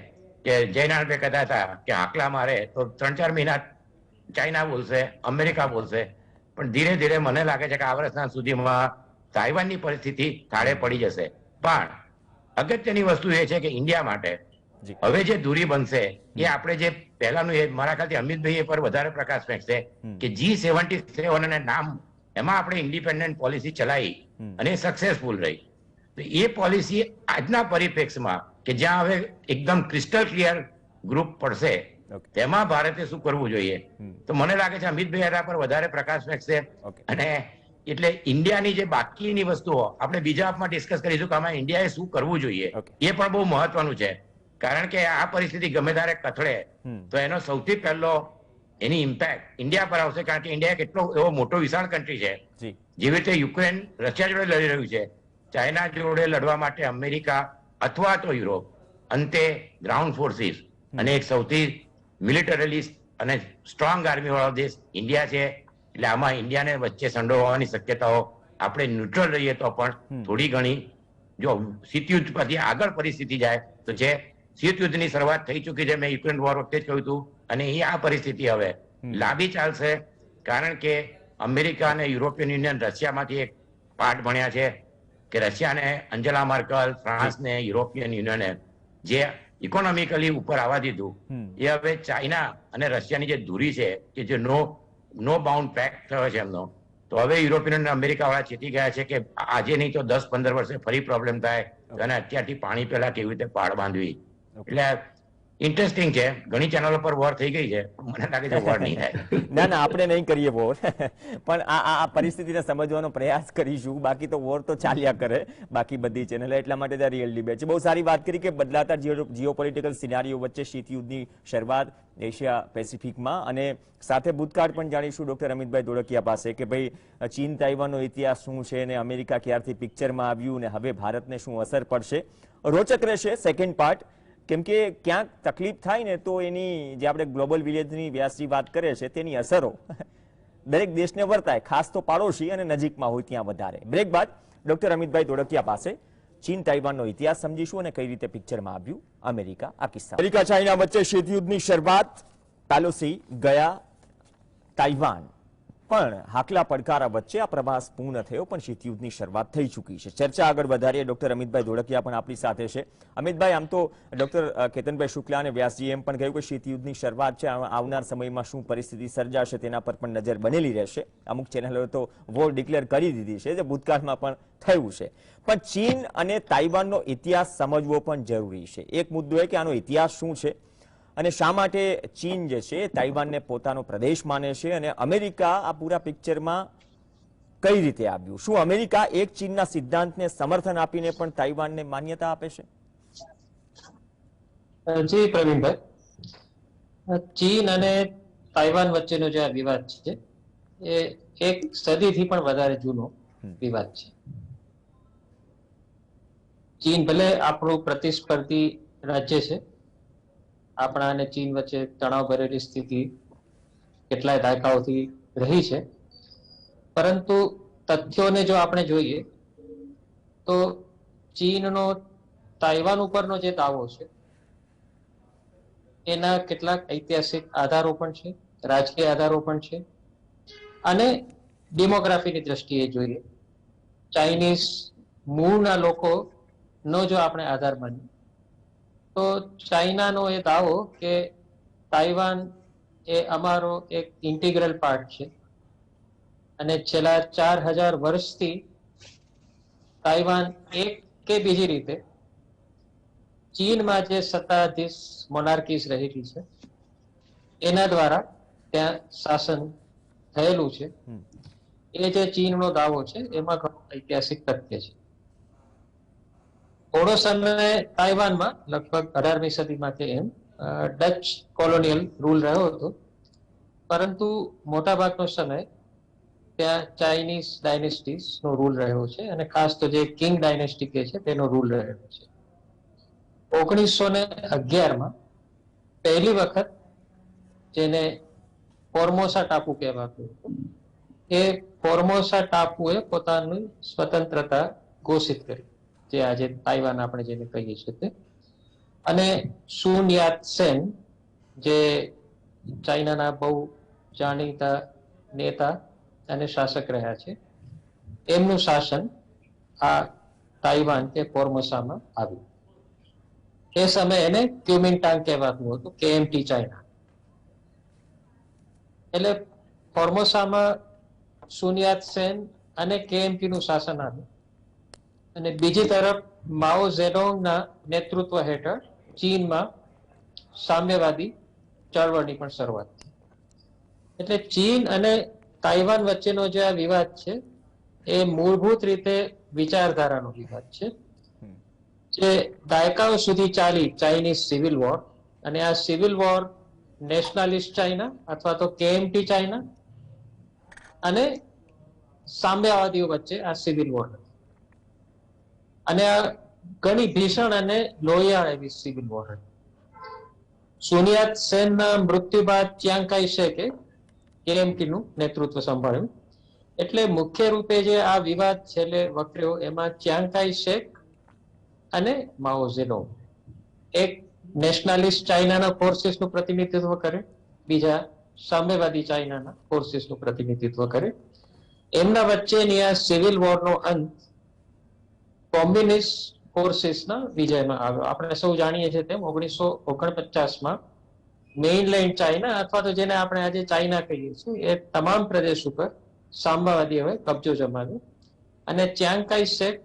કે જયનારાયણ કહેતા હતા કે હાકલા મારે, તો 3-4 મહિના ચાઇના બોલશે, અમેરિકા બોલશે, પણ ધીરે ધીરે મને લાગે છે કે આ વર્ષના સુધીમાં તાઇવાનની પરિસ્થિતિ થાળે પડી જશે. પણ અગત્યની વસ્તુ એ છે કે ઇન્ડિયા માટે હવે જે દૂરી બનશે એ આપણે જે પહેલાનું એ મારા ખ્યાલથી અમિતભાઈ પર વધારે પ્રકાશ ફેંકશે કે G77 અને નામ એમાં આપણે ઇન્ડિપેન્ડન્ટ પોલિસી ચલાવી અને સક્સેસફુલ રહી. તો એ પોલિસી આજના પરિપ્રેક્ષમાં કે જ્યાં હવે એકદમ ક્રિસ્ટલ ક્લિયર ગ્રુપ પડશે તેમાં ભારતે શું કરવું જોઈએ, તો મને લાગે છે અમિતભાઈ એના પર વધારે પ્રકાશ ફેંકશે. અને એટલે ઇન્ડિયાની જે બાકીની વસ્તુઓ આપણે બીજા આપમાં ડિસ્કસ કરીશું કે આમાં ઇન્ડિયાએ શું કરવું જોઈએ, Okay. એ પણ બહુ મહત્વનું છે. કારણ કે આ પરિસ્થિતિ ગમે ત્યારે કથળે તો એનો સૌથી પહેલો એની ઇમ્પેક્ટ ઇન્ડિયા પર આવશે. કારણ કે ઇન્ડિયા કેટલો એવો મોટો વિશાળ કન્ટ્રી છે. જી જેવી રીતે યુક્રેન રશિયા જોડે લડી રહ્યું છે, ચાઇના જોડે લડવા માટે અમેરિકા અથવા તો યુરોપ, અંતે ગ્રાઉન્ડ ફોર્સિસ અને એક સૌથી મિલિટરીલિસ્ટ અને સ્ટ્રોંગ આર્મી વાળો દેશ ઇન્ડિયા છે. એટલે આમાં ઇન્ડિયાને વચ્ચે સંડોવવાની શક્યતાઓ, આપણે ન્યુટ્રલ રહીએ તો પણ થોડી ઘણી, જો શીતયુદ્ધ પછી આગળ પરિસ્થિતિ જાય તો છે. શીતયુદ્ધની શરૂઆત થઈ ચૂકી છે, મેં યુક્રેન વોર વખતે જ કહ્યું હતું, અને એ આ પરિસ્થિતિ હવે લાંબી ચાલશે. કારણ કે અમેરિકા અને યુરોપિયન યુનિયન રશિયામાંથી એક પાઠ ભણ્યા છે કે રશિયાને અંજેલા માર્કલ, ફ્રાન્સને યુરોપિયન યુનિયને જે ઇકોનોમિકલી ઉપર આવવા દીધું, એ હવે ચાઇના અને રશિયાની જે ધૂરી છે કે જે નો બાઉન્ડ પેક્ટ થયો છે એમનો, તો હવે યુરોપિયન અને અમેરિકા વાળા ચેતી ગયા છે કે આજે નહીં તો 10-15 વર્ષે ફરી પ્રોબ્લેમ થાય, અને અત્યારથી પાણી પહેલા કેવી રીતે પાળ બાંધવી. એટલે ઇન્ટરેસ્ટિંગ છે. ઘણી ચેનલો પર વોર થઈ ગઈ છે, મને લાગે છે વોર નહીં થાય. ના ના, આપણે નહીં કરીએ વોર, પણ આ પરિસ્થિતિને સમજવાનો પ્રયાસ કરીશું. બાકી તો વોર તો ચાલ્યા કરે બાકી બધી ચેનલ, એટલા માટે ત્યાં રિયલ ડિબેટ છે. બહુ સારી વાત કરી કે બદલાતા જીઓપોલિટિકલ સિનારીઓ વચ્ચે શીતયુદ્ધની શરૂઆત એશિયા પેસિફિકમાં, અને સાથે ભૂતકાળ પણ જાણીશું ડોક્ટર અમિતભાઈ ધોળકિયા પાસે કે ભાઈ ચીન તાઇવાનનો ઇતિહાસ શું છે, અને અમેરિકા ક્યારથી પિક્ચરમાં આવ્યું, અને હવે ભારતને શું અસર પડશે. રોચક રહેશે સેકન્ડ પાર્ટ, કેમ કે ક્યાંક તકલીફ થાય ને તો એની, જે આપણે ગ્લોબલ વિલેજની વ્યાસજી વાત કરે છે, તેની અસરો દરેક દેશને વર્તાય, ખાસ તો પાડોશી અને નજીકમાં હોય ત્યાં વધારે. બ્રેક બાદ ડોક્ટર અમિતભાઈ ધોળકિયા પાસે ચીન તાઇવાનનો ઇતિહાસ સમજીશું અને કઈ રીતે પિક્ચરમાં આવ્યું અમેરિકા આ કિસ્સા. અમેરિકા ચાઇના વચ્ચે શીતયુદ્ધની શરૂઆત, પેલોસી ગયા તાઇવાન, પણ હાકલા પડકારા વચ્ચે આ પ્રવાસ પૂર્ણ થયો, પણ શીતયુદ્ધની શરૂઆત થઈ ચૂકી છે. ચર્ચા આગળ વધારીએ. ડોક્ટર અમિતભાઈ ધોળકિયા પણ આપણી સાથે છે. અમિતભાઈ, આમ તો ડોક્ટર કેતનભાઈ શુક્લા અને વ્યાસજી એમ પણ કહ્યું કે શીતયુદ્ધની શરૂઆત છે, આવનાર સમયમાં શું પરિસ્થિતિ સર્જાશે તેના પર પણ નજર બનેલી રહેશે. અમુક ચેનલોએ તો વોર ડિક્લેર કરી દીધી છે, જે ભૂતકાળમાં પણ થયું છે. પણ ચીન અને તાઇવાનનો ઇતિહાસ સમજવો પણ જરૂરી છે. એક મુદ્દો એ કે આનો ઇતિહાસ શું છે અને શા માટે ચીન જે છે તાઇવાનને પોતાનો પ્રદેશ માને છે, અને અમેરિકા આ પૂરા પિક્ચરમાં કઈ રીતે આવ્યું? શું અમેરિકા એક ચીનના સિદ્ધાંતને સમર્થન આપીને પણ તાઇવાનને માન્યતા આપે છે? જી પ્રવીણભાઈ, ચીન અને તાઇવાન વચ્ચેનો જે આ વિવાદ છે એ એક સદીથી પણ વધારે જૂનો વિવાદ છે. ચીન ભલે આપણું પ્રતિસ્પર્ધી રાજ્ય છે, આપણા અને ચીન વચ્ચે તણાવ ભરેલી સ્થિતિ કેટલાય દાયકાઓથી રહી છે, પરંતુ તથ્યોને જો આપણે જોઈએ તો ચીનનો તાઇવાન ઉપરનો જે દાવો છે એના કેટલાક ઐતિહાસિક આધારો પણ છે, રાજકીય આધારો પણ છે, અને ડેમોગ્રાફીની દ્રષ્ટિએ જોઈએ, ચાઇનીઝ મૂળના લોકોનો જો આપણે આધાર માનીએ તો ચાઇનાનો એ દાવો કે તાઇવાન એ અમારો એક ઇન્ટિગ્રલ પાર્ટ છે, અને છેલ્લા 4000 વર્ષથી તાઇવાન એક કે બીજી રીતે ચીનમાં જે સત્તાધીશ મોનાર્કીસ રહેલી છે એના દ્વારા ત્યાં શાસન થયેલું છે. એ જે ચીનનો દાવો છે એમાં ઘણું ઐતિહાસિક તથ્ય છે. થોડો સમય તાઇવાનમાં લગભગ 18મી સદીમાં કે એમ ડચ કોલોનિયલ રૂલ રહ્યો હતો, પરંતુ મોટાભાગનો સમય ત્યાં ચાઇનીઝ ડાયનેસ્ટીઝ નો રૂલ રહ્યો છે, અને ખાસ તો જે કિંગ ડાયનેસ્ટી કે છે તેનો રૂલ રહ્યો છે. 1911માં પહેલી વખત જેને ફોર્મોસા ટાપુ કહેવાતું હતું, એ ફોર્મોસા ટાપુએ પોતાની સ્વતંત્રતા ઘોષિત કરી, જે આજે તાઇવાન આપણે જેને કહીએ છીએ તે. અને સુન યાત સેન, જે ચાઇનાના બહુ જાણીતા નેતા અને શાસક રહ્યા છે, એમનું શાસન આ તાઇવાન કે ફોર્મોસામાં આવ્યું. એ સમયે એને ક્યુમિન્ટાંગ કહેવાતું હતું, કેએમટી ચાઇના. એટલે ફોર્મોસામાં સુન યાત સેન અને કેએમટી નું શાસન આવ્યું, અને બીજી તરફ માઓ ઝેડોંગના નેતૃત્વ હેઠળ ચીનમાં સામ્યવાદી ચળવળની પણ શરૂઆત થઈ. એટલે ચીન અને તાઇવાન વચ્ચેનો જે આ વિવાદ છે એ મૂળભૂત રીતે વિચારધારાનો વિવાદ છે, જે દાયકાઓ સુધી ચાલી ચાઇનીઝ સિવિલ વોર. અને આ સિવિલ વોર નેશનાલિસ્ટ ચાઇના અથવા તો કેએમટી ચાઇના અને સામ્યવાદીઓ વચ્ચે આ સિવિલ વોર હતી. અને આ ઘણી ભીષણ અને લોહિયાળ એવી સિવિલ વોર હતી. સુનિયાત સેનના મૃત્યુ બાદ ચિયાંગ કાઈ શેકે કેએમટી નું નેતૃત્વ સંભાળ્યું. એટલે મુખ્ય રૂપે જે આ વિવાદ છેલ્લે વકર્યો એમાં ચિયાંગ કાઈ શેક અને માઓ ઝેડોંગ એક નેશનાલિસ્ટ ચાઇનાના ફોર્સિસનું પ્રતિનિધિત્વ કરે, બીજા સામ્યવાદી ચાઇનાના ફોર્સિસનું પ્રતિનિધિત્વ કરે. એમના વચ્ચેની આ સિવિલ વોરનો અંત કોમ્યુનિસ્ટ ફોર્સિસના વિજયમાં આવ્યો. આપણે સૌ જાણીએ છીએ તેમ 1949માં મેઇનલેન્ડ ચાઇના અથવા તો જેને આપણે આજે ચાઇના કહીએ છીએ એ તમામ પ્રદેશ ઉપર સામ્યવાદીઓએ કબજો જમાવ્યો અને ચિયાંગ કાઈ શેક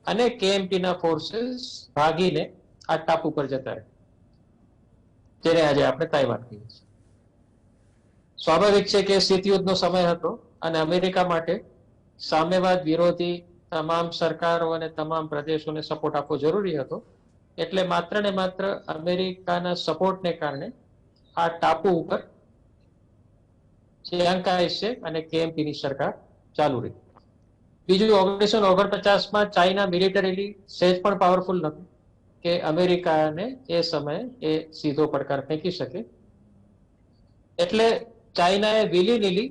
અને કેએમટીના ફોર્સિસ ભાગીને આ ટાપુ પર જતા રહ્યા, જેને આજે આપણે તાઇવાન કહીએ છીએ. સ્વાભાવિક છે કે શીતયુદ્ધનો સમય હતો અને અમેરિકા માટે સામ્યવાદ વિરોધી તમામ સરકારો અને તમામ પ્રદેશોને સપોર્ટ આપવો જરૂરી હતો. એટલે માત્ર ને માત્ર અમેરિકાના સપોર્ટને કારણે આ ટાપુ ઉપર ચિયાંગ કાઈ શેક અને કેએમટીની સરકાર ચાલુ રહી. બીજું 1949માં ચાઇના મિલિટરીલી સહેજ પણ પાવરફુલ નહોતું કે અમેરિકાને એ સમયે એ સીધો પડકાર ફેંકી શકે. એટલે ચાઇનાએ વિલી-નીલી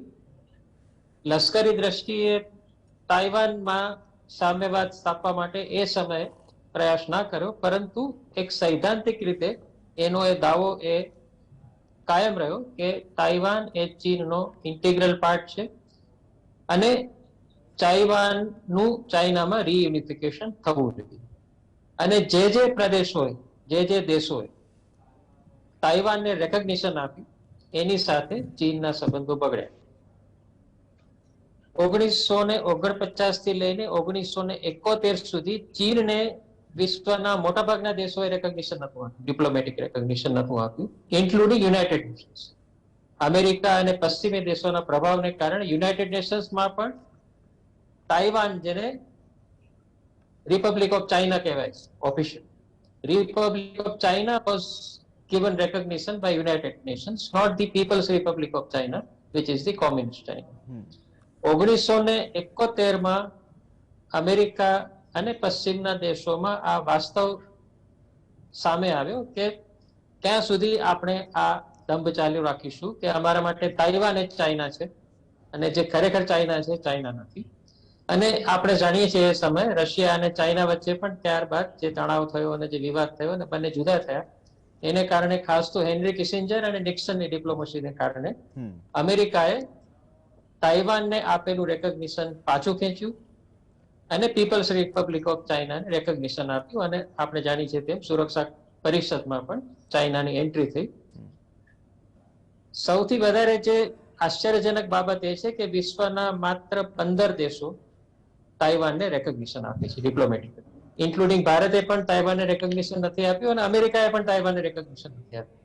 લશ્કરી દ્રષ્ટિએ તાઇવાનમાં સામ્યવાદ સ્થાપવા માટે એ સમયે પ્રયાસ ના કર્યો, પરંતુ એક સૈદ્ધાંતિક રીતે એનો એ દાવો એ કાયમ રહ્યો કે તાઇવાન એ ચીનનો ઇન્ટિગ્રલ પાર્ટ છે અને તાઇવાનનું ચાઇનામાં રીયુનિફિકેશન થવું જોઈએ. અને જે પ્રદેશોએ જે દેશોએ તાઇવાનને રેકગ્નિશન આપ્યું એની સાથે ચીનના સંબંધો બગડ્યા. 1949 થી લઈને 1971 સુધી ચીનને વિશ્વના મોટાભાગના દેશોએ રેકગ્નિશન નતું આપ્યું, ડિપ્લોમેટિક રેકગ્નિશન નતું આપ્યું, ઇન્ક્લુડિંગ યુનાઇટેડ નેશન્સ. અમેરિકા અને પશ્ચિમી દેશોના પ્રભાવને કારણે યુનાઇટેડ નેશન્સમાં પણ તાઇવાન, જેને રિપબ્લિક ઓફ ચાઇના કહેવાય છે official, Republic of China was given recognition by United Nations, not the People's Republic of China, which is the communist China. 1971માં અમેરિકા અને પશ્ચિમના દેશોમાં આ વાસ્તવ સામે આવ્યો કે ક્યાં સુધી આપણે આ દંભ ચાલુ રાખીશું કે અમારા માટે તાઇવાન જ ચાઇના છે અને જે ખરેખર ચાઇના છે ચાઇના નથી. અને આપણે જાણીએ છીએ એ સમયે રશિયા અને ચાઇના વચ્ચે પણ ત્યારબાદ જે તણાવ થયો અને જે વિવાદ થયો અને બંને જુદા થયા, એને કારણે ખાસ તો હેનરી કિસિંજર અને નિક્સનની ડિપ્લોમસીને કારણે અમેરિકાએ તાઇવાનને આપેલું રેકગ્નિશન પાછું ખેંચ્યું અને પીપલ્સ રિપબ્લિક ઓફ ચાઇનાને રેકગ્નિશન આપ્યું. અને આપણે જાણીએ છીએ તેમ સુરક્ષા પરિષદમાં પણ ચાઇનાની એન્ટ્રી થઈ. સૌથી વધારે જે આશ્ચર્યજનક બાબત એ છે કે વિશ્વના માત્ર 15 દેશો તાઇવાનને રેકગ્નિશન આપે છે ડિપ્લોમેટિક, ઇન્ક્લુડિંગ ભારતે પણ તાઇવાનને રેકગ્નિશન નથી આપ્યું અને અમેરિકાએ પણ તાઇવાનને રેકગ્નિશન નથી આપ્યું.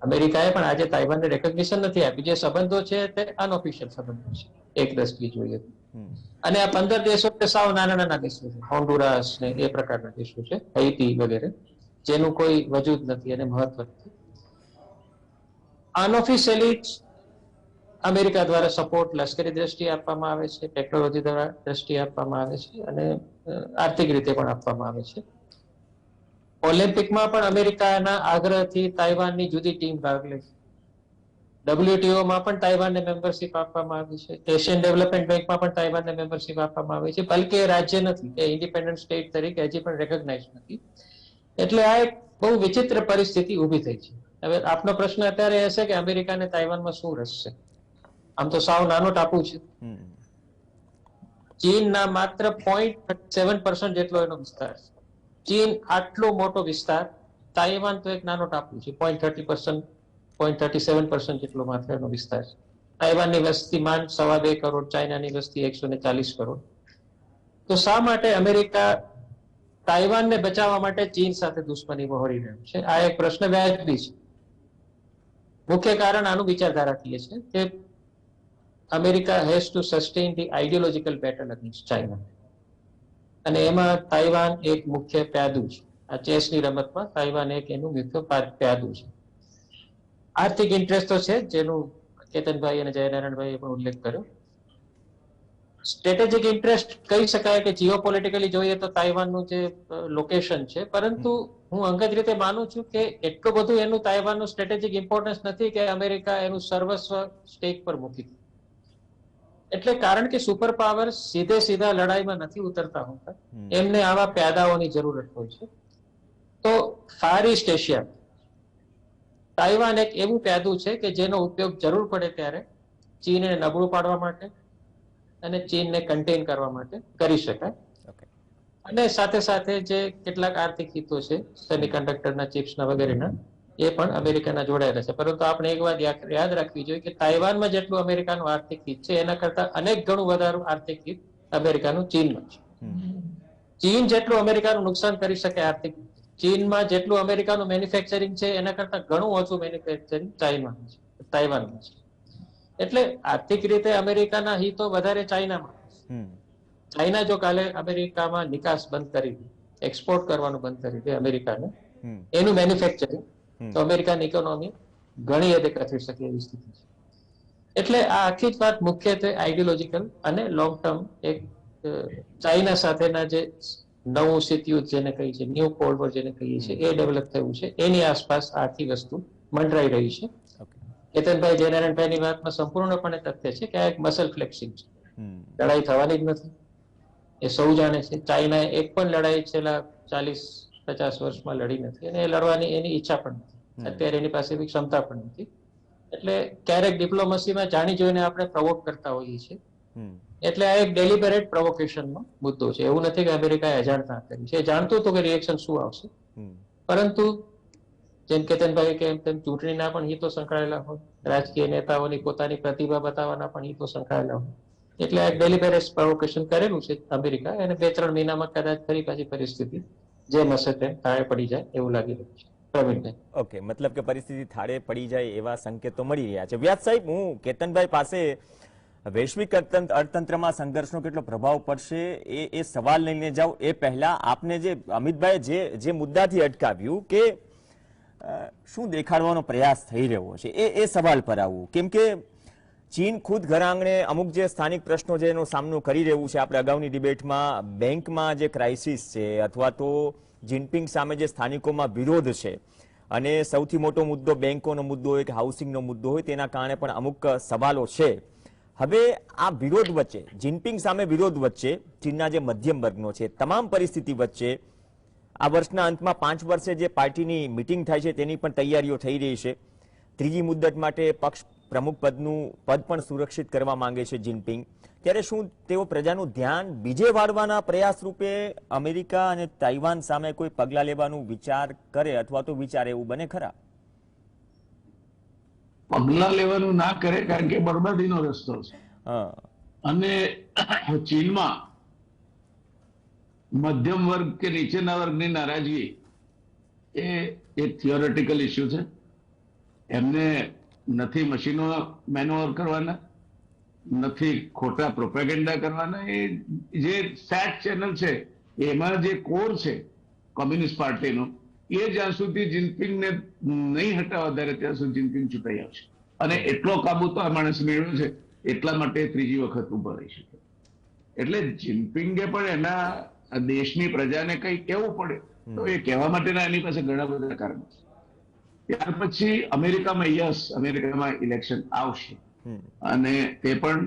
અમેરિકાએ પણ આજે તાઇવાનને રેકગ્નિશન નથી આપ્યું. જે સંબંધો છે તે અનઓફિશિયલ સંબંધો છે એક દ્રષ્ટિએ જોઈએ. અને આ 15 દેશો સાવ નાના નાના દેશો છે, હોન્ડુરાસ ને એ પ્રકારના દેશો છે, હૈતી વગેરે, જેનું કોઈ વજૂદ નથી અને મહત્વ નથી. અનઓફિશિયલી અમેરિકા દ્વારા સપોર્ટ લશ્કરી દ્રષ્ટિએ આપવામાં આવે છે, ટેકનોલોજી દ્વારા દ્રષ્ટિએ આપવામાં આવે છે અને આર્થિક રીતે પણ આપવામાં આવે છે. ઓલિમ્પિકમાં પણ અમેરિકાના આગ્રહથી તાઇવાનની જુદી ટીમ ભાગ લે છે. WTOમાં પણ તાઇવાનને મેમ્બરશિપ આપવામાં આવી છે. એશિયન ડેવલપમેન્ટ બેંકમાં પણ તાઇવાનને મેમ્બરશિપ આપવામાં આવી છે, બલકે રાજ્ય નથી, એ ઇન્ડિપેન્ડન્ટ સ્ટેટ તરીકે હજી પણ રેકગ્નાઇઝ નથી. એટલે આ એક બહુ વિચિત્ર પરિસ્થિતિ ઊભી થઈ છે. હવે આપનો પ્રશ્ન અત્યારે એ છે કે અમેરિકાને તાઇવાનમાં શું રસ છે? આમ તો સાવ નાનો ટાપુ છે. ચીનના માત્ર 0.7% જેટલો એનો વિસ્તાર છે. ચીન આટલો મોટો વિસ્તાર, તાઇવાન તો એક નાનો ટાપુ છે, 0.37% જેટલો માત્ર એનો વિસ્તાર છે. તાઇવાનની વસ્તી માંડ 2.25 કરોડ, ચાઇનાની વસ્તી 140 કરોડ. તો શા માટે અમેરિકા તાઇવાનને બચાવવા માટે ચીન સાથે દુશ્મની વહોરી રહ્યું છે? આ એક પ્રશ્ન વ્યાજબી છે. મુખ્ય કારણ આનું વિચારધારાકીય છે કે America has to sustain the ideological battle against China, અને એમાં તાઇવાન એક મુખ્ય પ્યાદુ છે. આ ચેસની રમતમાં તાઇવાન એક એનું મુખ્ય પ્યાદુ છે. આર્થિક ઇન્ટરેસ્ટ તો છે, જેનું કેતનભાઈ અને જયનારાયણભાઈએ પણ ઉલ્લેખ કર્યો. સ્ટ્રેટેજિક ઇન્ટરેસ્ટ કહી શકાય કે જીઓપોલિટિકલી જોઈએ તો તાઇવાનનું જે લોકેશન છે, પરંતુ હું અંગત રીતે માનું છું કે એટલું બધું એનું તાઇવાનનું સ્ટ્રેટેજિક ઇમ્પોર્ટન્સ નથી કે અમેરિકા એનું સર્વસ્વ સ્ટેક પર મૂકી દે. એટલે કારણ કે સુપર પાવર સીધા લડાઈમાં નથી ઉતરતા હોતા, એમને આવા પ્યાદાઓની જરૂરત હોય છે. તો ફાર ઈસ્ટ એશિયા તાઇવાન એક એવું પ્યાદું છે કે જેનો ઉપયોગ જરૂર પડે ત્યારે ચીનને નબળું પાડવા માટે અને ચીનને કન્ટેન કરવા માટે કરી શકાય. અને સાથે સાથે જે કેટલાક આર્થિક હિતો છે, સેમિકન્ડક્ટરના, ચિપ્સના વગેરેના, એ પણ અમેરિકાના જોડાયેલા છે. પરંતુ આપણે એક વાત યાદ રાખવી જોઈએ કે તાઇવાનમાં જેટલું અમેરિકાનું આર્થિક હિત છે, એના કરતા અનેક ગણું વધારે આર્થિક હિત અમેરિકાનું ચીનમાં છે. ચીન જેટલું અમેરિકાનું નુકસાન કરી શકે આર્થિક, ચીનમાં જેટલું અમેરિકાનું મેન્યુફેક્ચરિંગ છે એના કરતા ઘણું ઓછું મેન્યુફેક્ચરિંગ તાઇવાનમાં છે. એટલે આર્થિક રીતે અમેરિકાના હિતો વધારે ચાઇનામાં. ચાઇના જો કાલે અમેરિકામાં નિકાસ બંધ કરી દે, એક્સપોર્ટ કરવાનું બંધ કરી દે અમેરિકાને, એનું મેન્યુફેક્ચરિંગ, તો અમેરિકાની ઇકોનોમી ઘણી હદે કથળી શકે એવી સ્થિતિ છે. એટલે આ આખી જ વાત મુખ્યત્વે આઈડિયોલોજીકલ અને લોંગ ટર્મ એક ચાઇના સાથેના જે નવું શીતયુદ્ધ જેને કહી છે, ન્યૂ કોલ્ડ વોર જેને કહીએ છીએ, એ ડેવલપ થયું છે, એની આસપાસ આખી વસ્તુ મંડરાઈ રહી છે. કેતનભાઈ, જયનારાયણભાઈની વાતમાં સંપૂર્ણપણે તથ્ય છે કે આ એક મસલ ફ્લેક્સિંગ છે. લડાઈ થવાની જ નથી, એ સૌ જાણે છે. ચાઇનાએ એક પણ લડાઈ છેલ્લા 40-50 વર્ષમાં લડી નથી, અને એ લડવાની એની ઈચ્છા પણ નથી. અત્યારે એની પાસે એવી ક્ષમતા પણ નથી. એટલે ક્યારેક ડિપ્લોમસીમાં જાણી જોઈને આપણે પ્રવોક કરતા હોઈએ છીએ. એટલે આ એક ડેલિબરેટ પ્રોવોકેશનનો મુદ્દો છે. એવું નથી કે અમેરિકાએ અજાણતા કર્યું છે, એ જાણતું હતું કે રિએક્શન શું આવશે. પરંતુ જેમ કેતનભાઈ કે તેમ ચૂંટણીના પણ હિતો સંકળાયેલા હોય, રાજકીય નેતાઓની પોતાની પ્રતિભા બતાવવાના પણ હિતો સંકળાયેલા હોય. એટલે એક ડેલિબરેટ પ્રોવોકેશન કરેલું છે અમેરિકા, અને 2-3 મહિનામાં કદાચ ફરી પાછી પરિસ્થિતિ જેમ હશે તેમ થાળે પડી જાય એવું લાગી રહ્યું છે. પ્રવીણભાઈ. ઓકે, મતલબ કે પરિસ્થિતિ થાળે પડી જાય એવા સંકેતો મળી રહ્યા છે. વ્યાસ સાહેબ, હું કેતનભાઈ પાસે વૈશ્વિક અર્થતંત્રમાં સંઘર્ષનો કેટલો પ્રભાવ પડશે એ સવાલ લઈને જાઉં એ પહેલા આપને જે અમિતભાઈ જે મુદ્દાથી અટકાવ્યું કે શું દેખાડવાનો પ્રયાસ થઈ રહ્યો છે એ સવાલ પર આવું, કેમ કે ચીન ખુદ ઘર આંગણે અમુક જે સ્થાનિક પ્રશ્નો છે એનો સામનો કરી રહ્યું છે. આપણે અગાઉની ડિબેટમાં બેંકમાં જે ક્રાઇસિસ છે અથવા તો જિનપિંગ સામે જે સ્થાનિકોમાં વિરોધ છે, અને સૌથી મોટો મુદ્દો બેંકોનો મુદ્દો હોય કે હાઉસિંગનો મુદ્દો હોય, તેના કારણે પણ અમુક સવાલો છે. હવે આ વિરોધ વચ્ચે, જિનપિંગ સામે વિરોધ વચ્ચે ચીનના જે મધ્યમ વર્ગનો છે, તમામ પરિસ્થિતિ વચ્ચે આ વર્ષના અંતમાં 5 વર્ષે જે પાર્ટીની મિટિંગ થાય છે તેની પણ તૈયારીઓ થઈ રહી છે. ત્રીજી મુદ્દત માટે પક્ષ પ્રમુખ પદનું પદ પણ સુરક્ષિત કરવા માંગે છે જિનપિંગ. ત્યારે શું તેઓ પ્રજાનું ધ્યાન બીજે વાળવાના પ્રયાસ રૂપે અમેરિકા અને તાઇવાન સામે કોઈ પગલાં લેવાનું વિચાર કરે, અથવા તો વિચારે એવું બને ખરા? પગલા લેવાનું ના કરે, કારણ કે બરબાદીનો રસ્તો છે. અને ચીનમાં મધ્યમ વર્ગ કે નીચેના વર્ગની નારાજગી એ એક થિયોરેટિકલ ઇસ્યુ છે. એમને નથી મશીનો મેન્યુઅર કરવાના, નથી ખોટા પ્રોપેગેન્ડા કરવાના. એ જે ફેક્ટ ચેનલ છે એમાં જે કોર છે કોમ્યુનિસ્ટ પાર્ટીનો, એ જ્યાં સુધી જિનપિંગને નહીં હટાવવા દે ત્યાં સુધી જિનપિંગ ચૂંટાઈ આવશે. અને એટલો કાબુ તો આ માણસ મેળવ્યો છે, એટલા માટે ત્રીજી વખત ઉભા રહી શકે. એટલે જિનપિંગે પણ એના દેશની પ્રજાને કંઈ કહેવું પડે તો એ કહેવા માટેના એની પાસે ઘણા બધા કારણો છે. ત્યાર પછી અમેરિકામાં ઇલેક્શન આવશે, અને તે પણ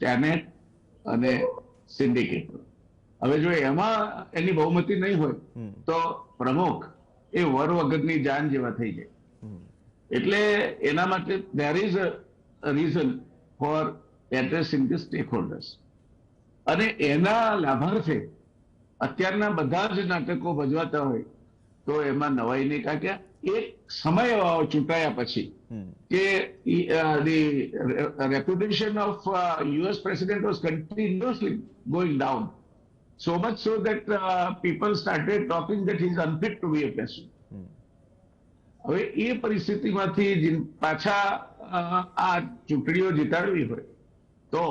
સેનેટ અને સિન્ડિકેટ. હવે જો એમાં એની બહુમતી નહીં હોય તો પ્રમુખ એ વર વગરની જાન જેવા થઈ જાય. એટલે એના માટે there is a reason for addressing the stakeholders. અને એના લાભાર્થે અત્યારના બધા જ નાટકો ભજવાતા હોય તો એમાં નવાઈ નહીં. કારણ કે એક સમય ચૂંટાયા પછી કે the reputation of US president was continuously going down, so much so that people started talking that he is unfit to be a president. હવે એ પરિસ્થિતિમાંથી પાછા આ ચૂંટણીઓ જીતાડવી હોય તો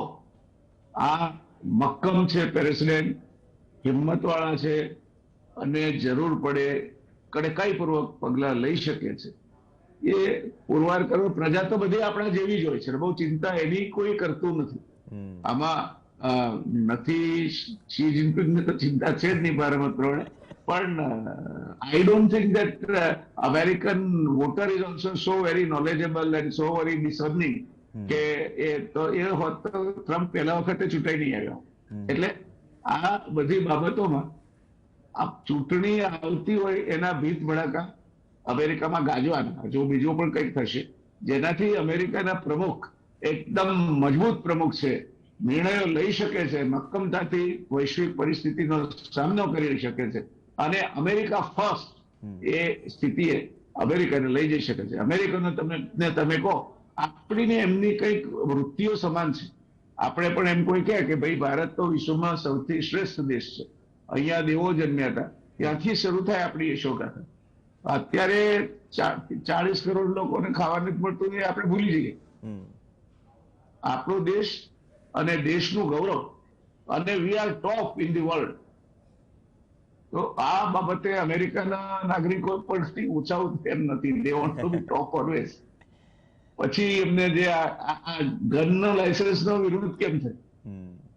આ મક્કમ છે પ્રેસિડેન્ટ, હિંમતવાળા છે અને જરૂર પડે કડકાઈપૂર્વક પગલાં લઈ શકે છે. એ પુરવાર કરો. પ્રજા તો બધી આપણા જેવી જ હોય છે, બહુ ચિંતા એની કોઈ કરતું નથી. આમાં નથી શી જિનપિંગને તો ચિંતા છે જ નહીં ભારત પ્રમાણે, પણ I don't think that American voter is also so very knowledgeable and so very discerning કે એ હોત તો ટ્રમ્પ પહેલા વખતે ચૂંટાઈ નહીં આવ્યો. એટલે આ બધી બાબતોમાં આ ચૂંટણી આવતી હોય એના ભીત ભડાકા અમેરિકામાં ગાજવાના, જો બીજું પણ કંઈક થશે જેનાથી અમેરિકાના પ્રમુખ એકદમ મજબૂત પ્રમુખ છે, નિર્ણયો લઈ શકે છે, મક્કમતાથી વૈશ્વિક પરિસ્થિતિનો સામનો કરી શકે છે અને અમેરિકા ફર્સ્ટ એ સ્થિતિએ અમેરિકાને લઈ જઈ શકે છે. અમેરિકાનો તમે કહો આપણીને એમની કંઈક વૃત્તિઓ સમાન છે. આપણે પણ એમ કોઈ કહે કે ભાઈ ભારત તો વિશ્વમાં સૌથી શ્રેષ્ઠ દેશ છે, અહીંયા દેવો જન્મ્યા હતા, ત્યાંથી શરૂ થાય આપણી યશોગાથા. અત્યારે 40 કરોડ લોકોને ખાવાનું જ મળતું એ આપણે ભૂલી જઈએ. આપણો દેશ અને દેશનું ગૌરવ અને we are top in the world. તો આ બાબતે અમેરિકાના નાગરિકો પણ ઊંચા એમ નથી, they want to be top always. પછી એમને જે આ ગનનો લાયસન્સનો વિરોધ કેમ થાય?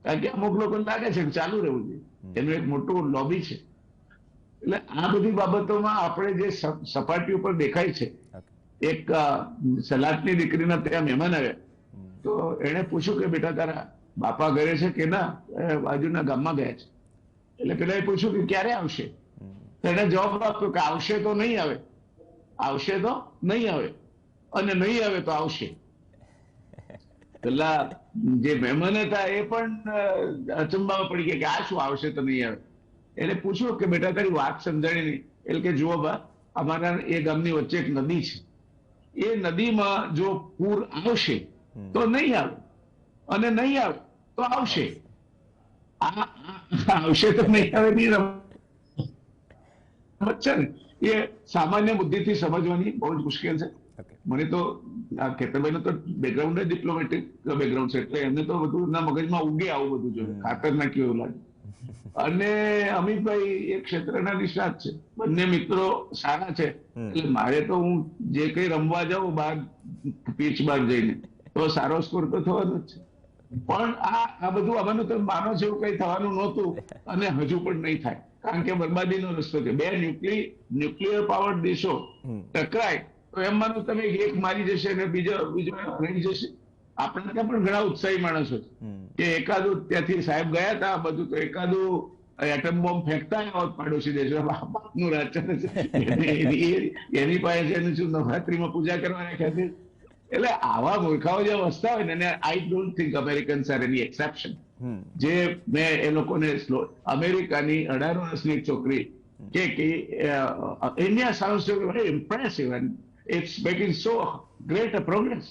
કારણ કે અમુક લોકોને લાગે છે કે ચાલુ રહેવું જોઈએ, એનું એક મોટું લોબી છે. એટલે આ બધી બાબતોમાં આપણે જે સપાટી ઉપર દેખાય છે, એક સલાટની દીકરીના ત્યાં મહેમાન આવ્યા તો એને પૂછ્યું કે બેટા તારા બાપા ઘરે છે કે ના, બાજુના ગામમાં ગયા છે. એટલે પેલા એ પૂછ્યું કે ક્યારે આવશે? એને જવાબ આપ્યો કે આવશે તો નહીં આવે, આવશે તો નહીં આવે અને નહીં આવે તો આવશે. પેલા જે મહેમાન હતા એ પણ અચંબામાં પડી ગયા કે આ શું આવશે તો નહીં આવે. એને પૂછ્યું કે બેટા તારી વાત સમજાણી નહીં. એટલે કે જુઓ બા, અમારા એ ગામની વચ્ચે એક નદી છે, એ નદીમાં જો પૂર આવશે તો નહીં આવે અને નહીં આવે તો આવશે. આવશે તો નહીં આવે ની રમત છે ને, એ સામાન્ય બુદ્ધિથી સમજવાની બહુ જ મુશ્કેલ છે. મને તો આ ખેતરભાઈનો તો બેકગ્રાઉન્ડ જ ડિપ્લોમેટિક બેકગ્રાઉન્ડ છે, એટલે એમને તો બધું એમના મગજમાં ઉગે આવું બધું જોઈએ, ખાતર નાખ્યું એવું લાગે. અને અમિતભાઈ એક ક્ષેત્રના નિષ્ણાત છે, બંને મિત્રો સારા છે. એટલે મારે તો હું જે કઈ રમવા જાઉં બહાર પીચ બહાર જઈને તો સારો સ્કોર તો થવાનો જ છે. પણ આ બધું આમાંનું તો માનો છે એવું કઈ થવાનું નહોતું અને હજુ પણ નહીં થાય, કારણ કે બરબાદીનો રસ્તો છે. બે ન્યુક્લિયર પાવર દેશો ટકરાય તો એમ માનો તમે એક મારી જશે અને બીજો રહી જશે. આપણે ત્યાં પણ ઘણા ઉત્સાહી માણસો છે કે એકાદું ત્યાંથી સાહેબ ગયા હતા બધું તો એકાદું એટમ બોમ્બ ફેંકતા હોત પાડોશી દેશો, બાપનું રાજ ચાલે છે એની પાસે છે શું નવરાત્રીમાં પૂજા કરવાના ખાતે. એટલે આવા મૂર્ખાઓ જે વસતા હોય ને, I don't think Americans are any exception. જે મેં એ લોકોને અમેરિકાની 18 વર્ષની એક છોકરી કે India sounds very impressive and it's making so great a progress.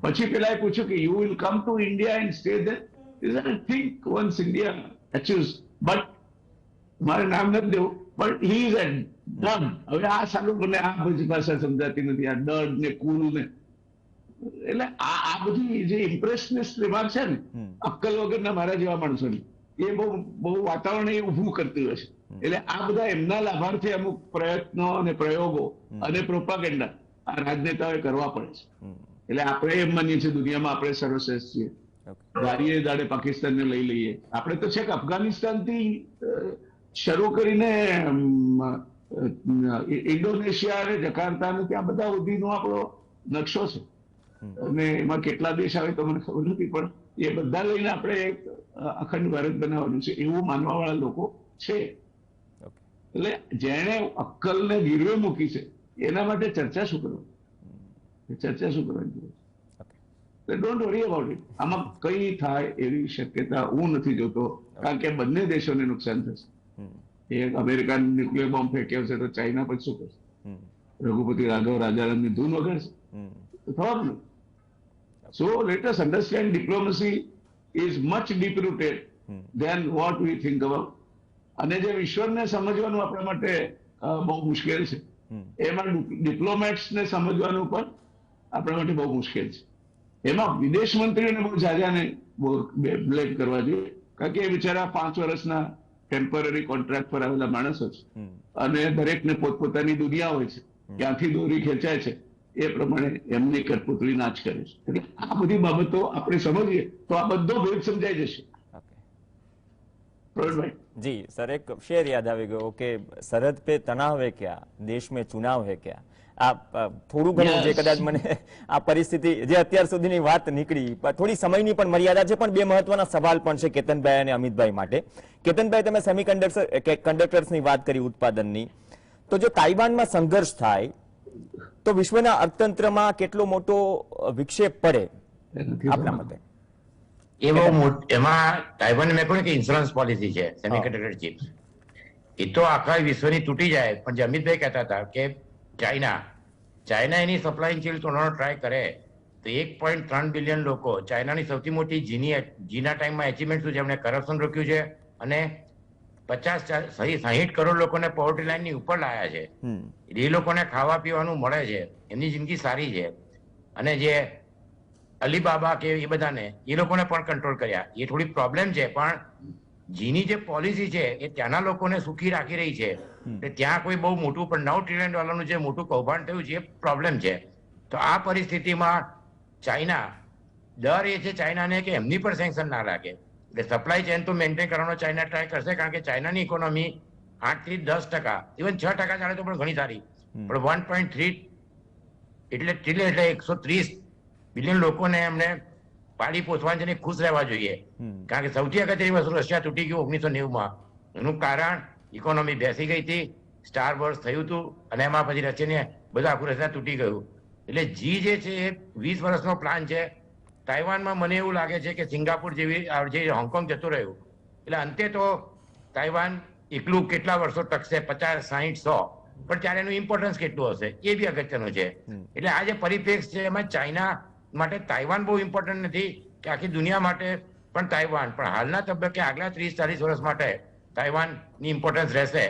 પછી પેલા એ પૂછ્યું કે you will come to India and stay there? I think once India achieves, but મારે નામ નથી દેવું, but he is a done. હવે આ સારું મને આ બધી ભાષા સમજાતી નથી, આ ડડ ને કુલ ને. એટલે આ બધી જે ઇમ્પ્રેશનિસ્ટ રિમાર્ક છે ને અક્કલ વગરના મારા જેવા માણસોની, એ બહુ વાતાવરણ એ ઉભું કરતી હોય છે. એટલે આ બધા એમના લાભાર્થી અમુક પ્રયત્નો અને પ્રયોગો અને પ્રોપાગેન્ડા આ રાજનેતાઓએ કરવા પડે છે. એટલે આપણે એમ માનીએ છીએ દુનિયામાં આપણે સર્વશ્રેષ્ઠ છીએ, દાડીએ દાડે પાકિસ્તાનને લઈ લઈએ. આપણે તો છે કે અફઘાનિસ્તાનથી શરૂ કરીને ઇન્ડોનેશિયા અને જકાર્તા અને ત્યાં બધા સુધીનો આપણો નકશો છે. અને એમાં કેટલા દેશ આવે તો મને ખબર નથી, પણ એ બધા લઈને આપણે એક અખંડ ભારત બનાવવાનું છે એવું માનવા વાળા લોકો છે. એટલે જેણે અક્કલને ગીરવે મૂકી છે એના માટે ચર્ચા શું કરવાની જરૂર છે? Don't worry about it. આમાં કઈ થાય એવી શક્યતા હું નથી જોતો, કારણ કે બંને દેશોને નુકસાન થશે. એક અમેરિકા ન્યુક્લિયર બોમ્બ ફેંક્યો છે તો ચાઇના પછી શું કરશે? રઘુપતિ રાઘવ રાજારામની ધૂન વગાડશે? થવાનું નથી. So let us understand diplomacy is much deep rooted than what we think about. અને જે વિશ્વને સમજવાનું આપણા માટે બહુ મુશ્કેલ છે. એમાં ડિપ્લોમેટ્સને સમજવાનું પણ આપણા માટે બહુ મુશ્કેલ છે. એમાં વિદેશ મંત્રીઓને બહુ જાજાને બ્લેમ કરવા જોઈએ, કારણ કે એ બિચારા 5 વર્ષના ટેમ્પરરી કોન્ટ્રાક્ટ પર આવેલા માણસો છે અને દરેકને પોતપોતાની દુનિયા હોય છે, ક્યાંથી દોરી ખેંચાય છે એ પ્રમાણે એમની કઠપુતળી નાચ કરે છે. એટલે આ બધી બાબતો આપણે સમજીએ તો આ બધો ભેદ સમજાઈ જશે. પ્રવીણભાઈ जी सर, एक शेर याद આવી ગયો કે સરહદ पे तनाव है क्या, देश में चुनाव है क्या. આ થોડું ઘણું જે કદાચ મને આ પરિસ્થિતિ જે અત્યાર સુધીની વાત નીકળી, થોડી સમયની પણ મર્યાદા છે, પણ બે મહત્વના સવાલ પણ છે કેતનભાઈ અને અમિતભાઈ માટે. કેતનભાઈ, તમે સેમિકન્ડક્ટર્સની વાત કરી, ઉત્પાદનની, તો જો તાઇવાનમાં સંઘર્ષ થાય તો વિશ્વના અર્થતંત્રમાં કેટલો મોટો વિક્ષેપ પડે આપના મતે? એ બહુ એમાં તાઇવાન મેં કહ્યું કે ઇન્સ્યોરન્સ પોલિસી છે સેમિકન્ડક્ટર ચિપ્સ. એ તો આખા વિશ્વની તૂટી જાય. પણ જે અમિતભાઈ કહેતા હતા કે ચાઇના એની સપ્લાય ચેન તોડવાનો ટ્રાય કરે તો 1.3 બિલિયન લોકો, ચાઇનાની સૌથી મોટી જીના ટાઈમમાં એચિવમેન્ટ શું છે, એમણે કરપ્શન રોક્યું છે અને 50-60 કરોડ લોકોને પોવર્ટી લાઈનની ઉપર લાયા છે. એ લોકોને ખાવા પીવાનું મળે છે, એમની જિંદગી સારી છે. અને જે અલીબાબા કે એ બધાને એ લોકોને પણ કંટ્રોલ કર્યા. એ થોડી પ્રોબ્લેમ છે, પણ જીની જે પોલિસી છે એ ત્યાંના લોકોને સુખી રાખી રહી છે. ત્યાં કોઈ બહુ મોટું, પણ $9 ટ્રિલિયન જે મોટું કૌભાંડ થયું છે એ પ્રોબ્લેમ છે. તો આ પરિસ્થિતિમાં ચાઇના, ડર એ છે ચાઇનાને કે એમની પર સેન્કશન ના લાગે, એટલે સપ્લાય ચેન તો મેન્ટેન કરવાનો ચાઇના ટ્રાય કરશે, કારણ કે ચાઇનાની ઇકોનોમી 8 થી 10%, ઇવન 6% ચાલે તો પણ ઘણી સારી, પણ 1.3 એટલે ટ્રિલિયન એટલે 130 બિલિયન લોકોને એમને પાડી પોષવાની છે, ખુશ રહેવા જોઈએ. કારણ કે સૌથી અગત્યની વસ્તુ, રશિયા તૂટી ગયું 1990માં. એનું કારણ ઇકોનોમી બેસી ગઈ હતી, સ્ટાર વોર્સ થયું હતું અને એમાં પછી રશિયાને બધું આખું રશિયા તૂટી ગયું. એટલે જી જે છે એ 20 વર્ષનો પ્લાન છે. તાઇવાનમાં મને એવું લાગે છે કે સિંગાપુર જેવી જે હોંગકોંગ જતું રહ્યું, એટલે અંતે તો તાઇવાન એકલું કેટલા વર્ષો ટકશે, 50, 60, 100, પણ ત્યારે એનું ઇમ્પોર્ટન્સ કેટલું હશે એ બી અગત્યનું છે. એટલે આ જે પરિપ્રેક્ષ છે એમાં ચાઇના માટે તાઇવાન બહુ ઇમ્પોર્ટન્ટ નથી કે આખી દુનિયા માટે પણ તાઇવાન, પણ હાલના તબક્કે આગલા 30-40 વર્ષ માટે તાઇવાનની ઇમ્પોર્ટન્સ રહેશે.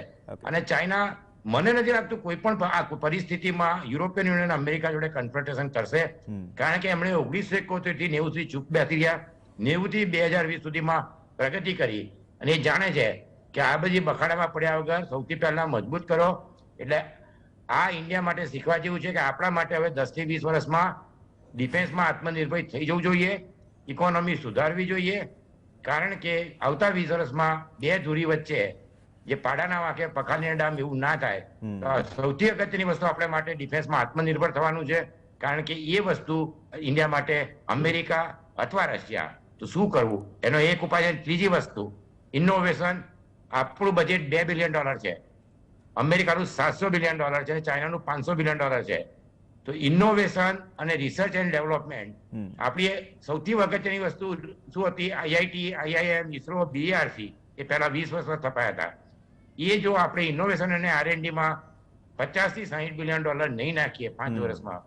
અને ચાઇના મને નથી લાગતું કોઈ પણ પરિસ્થિતિમાં યુરોપિયન યુનિયન અમેરિકા જોડે કન્ફ્રન્ટેશન કરશે, કારણ કે એમણે 1971 થી 90 સુધી ચૂપ બેસી રહ્યા, 90 થી 2020 સુધીમાં પ્રગતિ કરી અને એ જાણે છે કે આ બધી બખાડામાં પડ્યા વગર સૌથી પહેલા મજબૂત કરો. એટલે આ ઇન્ડિયા માટે શીખવા જેવું છે કે આપણા માટે હવે 10 થી 20 વર્ષમાં ડિફેન્સમાં આત્મનિર્ભર થઈ જવું જોઈએ, ઇકોનોમી સુધારવી જોઈએ, કારણ કે આવતા 20 વર્ષમાં બે ધુરી વચ્ચે જે પાડાના વાંકે પખાલીના ડામ એવું ના થાય. સૌથી અગત્યની વસ્તુ આપણે માટે ડિફેન્સમાં આત્મનિર્ભર થવાનું છે, કારણ કે એ વસ્તુ ઇન્ડિયા માટે અમેરિકા અથવા રશિયા તો શું કરવું એનો એક ઉપાય છે. ત્રીજી વસ્તુ ઇનોવેશન. આપણું બજેટ $2 બિલિયન છે, અમેરિકાનું $700 બિલિયન છે અને ચાઇનાનું $500 બિલિયન છે. તો ઇનોવેશન અને રિસર્ચ એન્ડ ડેવલપમેન્ટ આપણી સૌથી અગત્યની વસ્તુ શું હતી? IIT, IIM, ઇસરો, BRC એ પહેલા 20 વર્ષમાં સ્થપાયા હતા. એ જો આપણે ઇનોવેશન અને R&D માં 50 થી $60 બિલિયન નહીં નાખીએ 5 વર્ષમાં,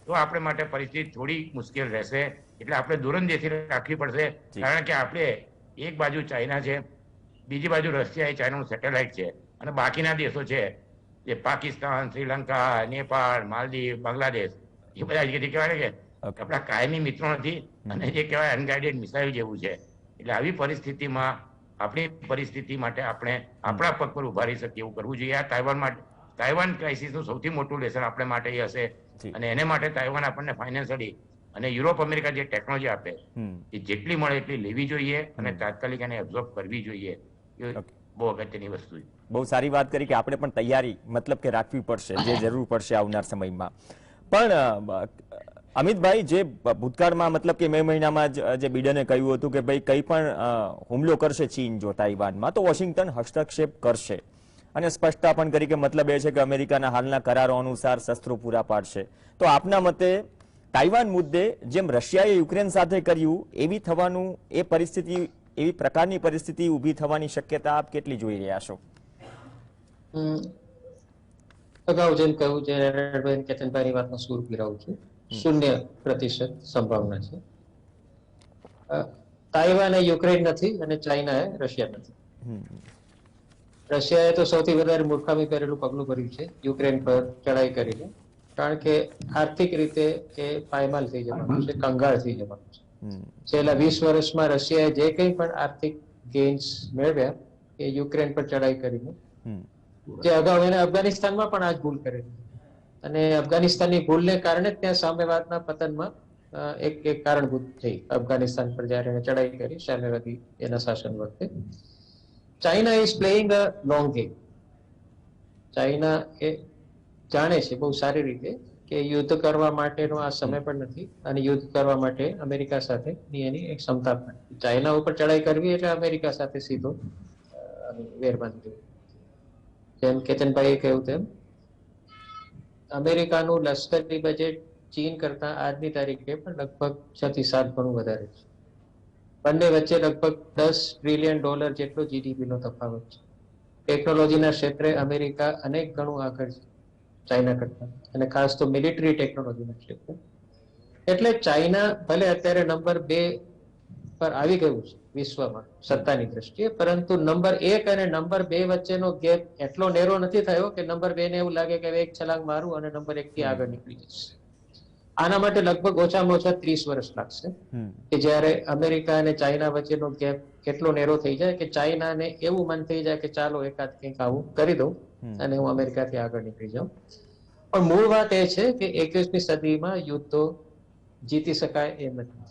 તો આપણે માટે પરિસ્થિતિ થોડી મુશ્કેલ રહેશે. એટલે આપણે દૂરંદેશી રાખવી પડશે, કારણ કે આપણે એક બાજુ ચાઇના છે, બીજી બાજુ રશિયા એ ચાઇનાનું સેટેલાઇટ છે, અને બાકીના દેશો છે જે પાકિસ્તાન, શ્રીલંકા, નેપાળ, માલદીવ, બાંગ્લાદેશ, એ બધા કહેવાય કે આપણા કાયમી મિત્રો નથી અને જે કહેવાય અનગાઇડેડ મિસાઇલ જેવું છે. એટલે આવી પરિસ્થિતિમાં આપણી પરિસ્થિતિ માટે આપણે આપણા પગ પર ઉભા રહી શકીએ એવું કરવું જોઈએ. આ તાઇવાન ક્રાઇસિસનું સૌથી મોટું લેસન આપણે માટે એ હશે, અને એને માટે તાઇવાન આપણને ફાઇનાન્શિયલી અને યુરોપ અમેરિકા જે ટેકનોલોજી આપે એ જેટલી મળે એટલી લેવી જોઈએ અને તાત્કાલિક એને એબ્ઝોર્બ કરવી જોઈએ. એ બહુ અગત્યની વસ્તુ છે. બહુ સારી વાત કરી કે આપણે પણ તૈયારી મતલબ કે રાખવી પડશે, જે જરૂર પડશે આવનાર સમયમાં. પણ અમિતભાઈ, જે ભૂતકાળમાં મતલબ કે મે મહિનામાં જે બિડને કહ્યું હતું કે ભાઈ કંઈ પણ હુમલો કરશે ચીન જો તાઇવાનમાં તો વોશિંગ્ટન હસ્તક્ષેપ કરશે, અને સ્પષ્ટતા પણ કરી કે મતલબ એ છે કે અમેરિકાના હાલના કરારો અનુસાર શસ્ત્રો પૂરા પાડશે. તો આપના મતે તાઇવાન મુદ્દે જેમ રશિયાએ યુક્રેન સાથે કર્યું એવી થવાનું, એ પરિસ્થિતિ, એવી પ્રકારની પરિસ્થિતિ ઊભી થવાની શક્યતા આપ કેટલી જોઈ રહ્યા છો? અગાઉ જેમ કહ્યું છે, કેતનભાઈની વાતનો સૂર પીરાવું છું, 0% સંભાવના છે. તાઇવાન એ યુક્રેન નથી અને ચાઇના એ રશિયા નથી. રશિયાએ તો સૌથી વધારે મૂર્ખામી કરેલું પગલું ભર્યું છે યુક્રેન પર ચડાઈ કરીને, કારણ કે આર્થિક રીતે એ પાયમાલ થઈ જવાનું છે, કંગાળ થઈ જવાનું છે. છેલ્લા 20 વર્ષમાં રશિયાએ જે કંઈ પણ આર્થિક ગેઇન્સ મેળવ્યા એ યુક્રેન પર ચડાઈ કરીને, જે અગાઉ એને અફઘાનિસ્તાનમાં પણ આ જ ભૂલ કરેલી, અને અફઘાનિસ્તાનની ભૂલને કારણે ત્યાં સામ્યવાદના પતનમાં એક કારણભૂત થઈ. અફઘાનિસ્તાન પર જયારે એને ચડાઈ કરી સામ્યવાદી એના શાસન વખતે. China is playing a long game. China એ જાણે છે બહુ સારી રીતે કે યુદ્ધ કરવા માટેનો આ સમય પણ નથી, અને યુદ્ધ કરવા માટે અમેરિકા સાથે એની એક ક્ષમતા પણ નથી. ચાઇના ઉપર ચડાઈ કરવી એટલે અમેરિકા સાથે સીધો વેર બાંધી દેવો. જેમ કેતનભાઈએ કહ્યું તેમ અમેરિકાનું લશ્કરી બજેટ ચીન કરતા આજની તારીખે પણ લગભગ 6 થી 7 ગણું વધારે છે. બંને વચ્ચે લગભગ $10 ટ્રિલિયન જેટલો જીડીપી નો તફાવત છે. ટેકનોલોજીના ક્ષેત્રે અમેરિકા અનેક ગણું આગળ છે ચાઇના કરતા, અને ખાસ તો મિલિટરી ટેકનોલોજીના ક્ષેત્રે. એટલે ચાઇના ભલે અત્યારે નંબર 2 પર આવી ગયું છે વિશ્વમાં સત્તાની દ્રષ્ટિએ, પરંતુ નંબર 1 અને નંબર 2 વચ્ચેનો ગેપ એટલો નેરો નથી થયો કે નંબર 2 ને એવું લાગે કે એક છલાંગ મારું અને નંબર 1 થી આગળ નીકળી જશે. આના માટે લગભગ ઓછામાં ઓછા 30 વર્ષ લાગશે, કે જ્યારે અમેરિકા અને ચાઇના વચ્ચેનો ગેપ એટલો નેરો થઈ જાય કે ચાઇનાને એવું મન થઈ જાય કે ચાલો એકાદ કંઈક આવું કરી દઉં અને હું અમેરિકાથી આગળ નીકળી જાઉં. પણ મૂળ વાત એ છે કે 21મી સદીમાં યુદ્ધો જીતી શકાય એમ નથી.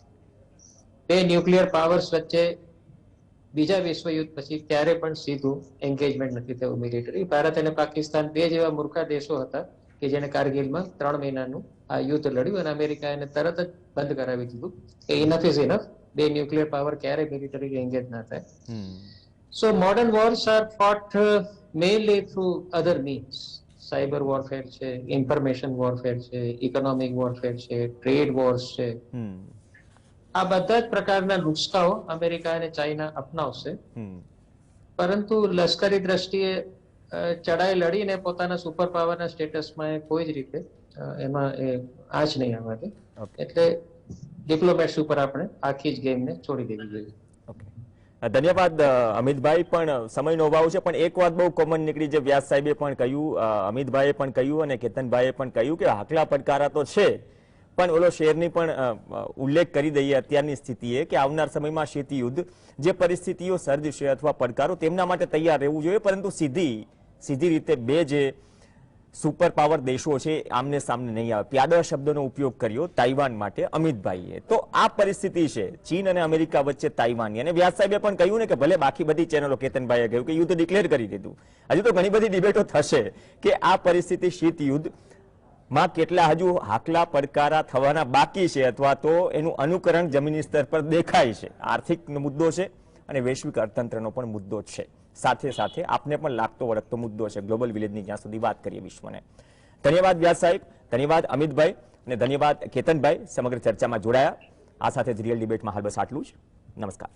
2 ન્યુક્લિયર પાવર્સ વચ્ચે બીજા વિશ્વયુદ્ધ પછી ત્યારે પણ સીધું એન્ગેજમેન્ટ નથી થયું મિલિટરી. ભારત અને પાકિસ્તાન 2 જેવા મૂર્ખા દેશો હતા કે જેને કારગિલમાં 3 મહિનાનું આ યુદ્ધ લડ્યું, અને અમેરિકા એને તરત જ બંધ કરાવી દીધું કે enough is enough. 2 nuclear power ક્યારેય મિલિટરી એન્ગેજ ના થાય. સો મોડર્ન વોર્સ આર ફોટ મેઇનલી થ્રુ અધર મીન્સ. સાયબર વોરફેર છે, ઇન્ફોર્મેશન વોરફેર છે, ઇકોનોમિક વોરફેર છે, ટ્રેડ વોર્સ છે. આ બધા જ પ્રકારના નુસ્ખાઓ અમેરિકા અને ચાઇના અપનાવશે, પરંતુ લશ્કરી દ્રષ્ટિએ ચડાઈ લડીને પોતાના સુપર પાવરના સ્ટેટસમાં કોઈ જ રીતે એમાં આંચ નહીં આવવા દે. એટલે ડિપ્લોમેટ્સ ઉપર આપણે આખી જ ગેમને છોડી દેવી જોઈએ. ધન્યવાદ અમિતભાઈ. પણ સમયનો અભાવ છે, પણ એક વાત બહુ કોમન નીકળી, જે વ્યાસ સાહેબે પણ કહ્યું, અમિતભાઈએ પણ કહ્યું અને કેતનભાઈએ પણ કહ્યું કે હાકલા પડકારા તો છે, પણ ઓલો શેરની પણ ઉલ્લેખ કરી દઈએ અત્યારની સ્થિતિએ કે આવનાર સમયમાં શીત યુદ્ધ જે પરિસ્થિતિઓ સર્જશે અથવા પડકારો, તેમના માટે તૈયાર રહેવું જોઈએ. પરંતુ સીધી રીતે બે જે સુપર પાવર દેશો છે આમને સામને નહીં આવે. પ્યાદા શબ્દનો ઉપયોગ કર્યો તાઇવાન માટે અમિતભાઈએ. તો આ પરિસ્થિતિ છે ચીન અને અમેરિકા વચ્ચે તાઇવાનની. અને વ્યાસ સાહેબે પણ કહ્યું ને કે ભલે બાકી બધી ચેનલો, કેતનભાઈએ કહ્યું કે યુદ્ધ ડિક્લેર કરી દીધું, હજુ તો ઘણી બધી ડિબેટો થશે કે આ પરિસ્થિતિ શીત યુદ્ધ માં કેટલા હજુ હાકલા પડકારા થવાના બાકી છે, અથવા તો એનું અનુકરણ જમીની સ્તર પર દેખાય છે. આર્થિક મુદ્દો છે અને વૈશ્વિક અર્થતંત્રનો પણ મુદ્દો છે. સાથે સાથે આપને પણ લાગતો વળગતો મુદ્દો છે ગ્લોબલ વિલેજની જ્યાં સુધી વાત કરીએ વિશ્વને. ધન્યવાદ વ્યાસ સાહેબ, ધન્યવાદ અમિતભાઈ અને ધન્યવાદ કેતનભાઈ સમગ્ર ચર્ચામાં જોડાયા. આ સાથે જ રિયલ ડિબેટમાં હાલ બસ આટલું જ. નમસ્કાર.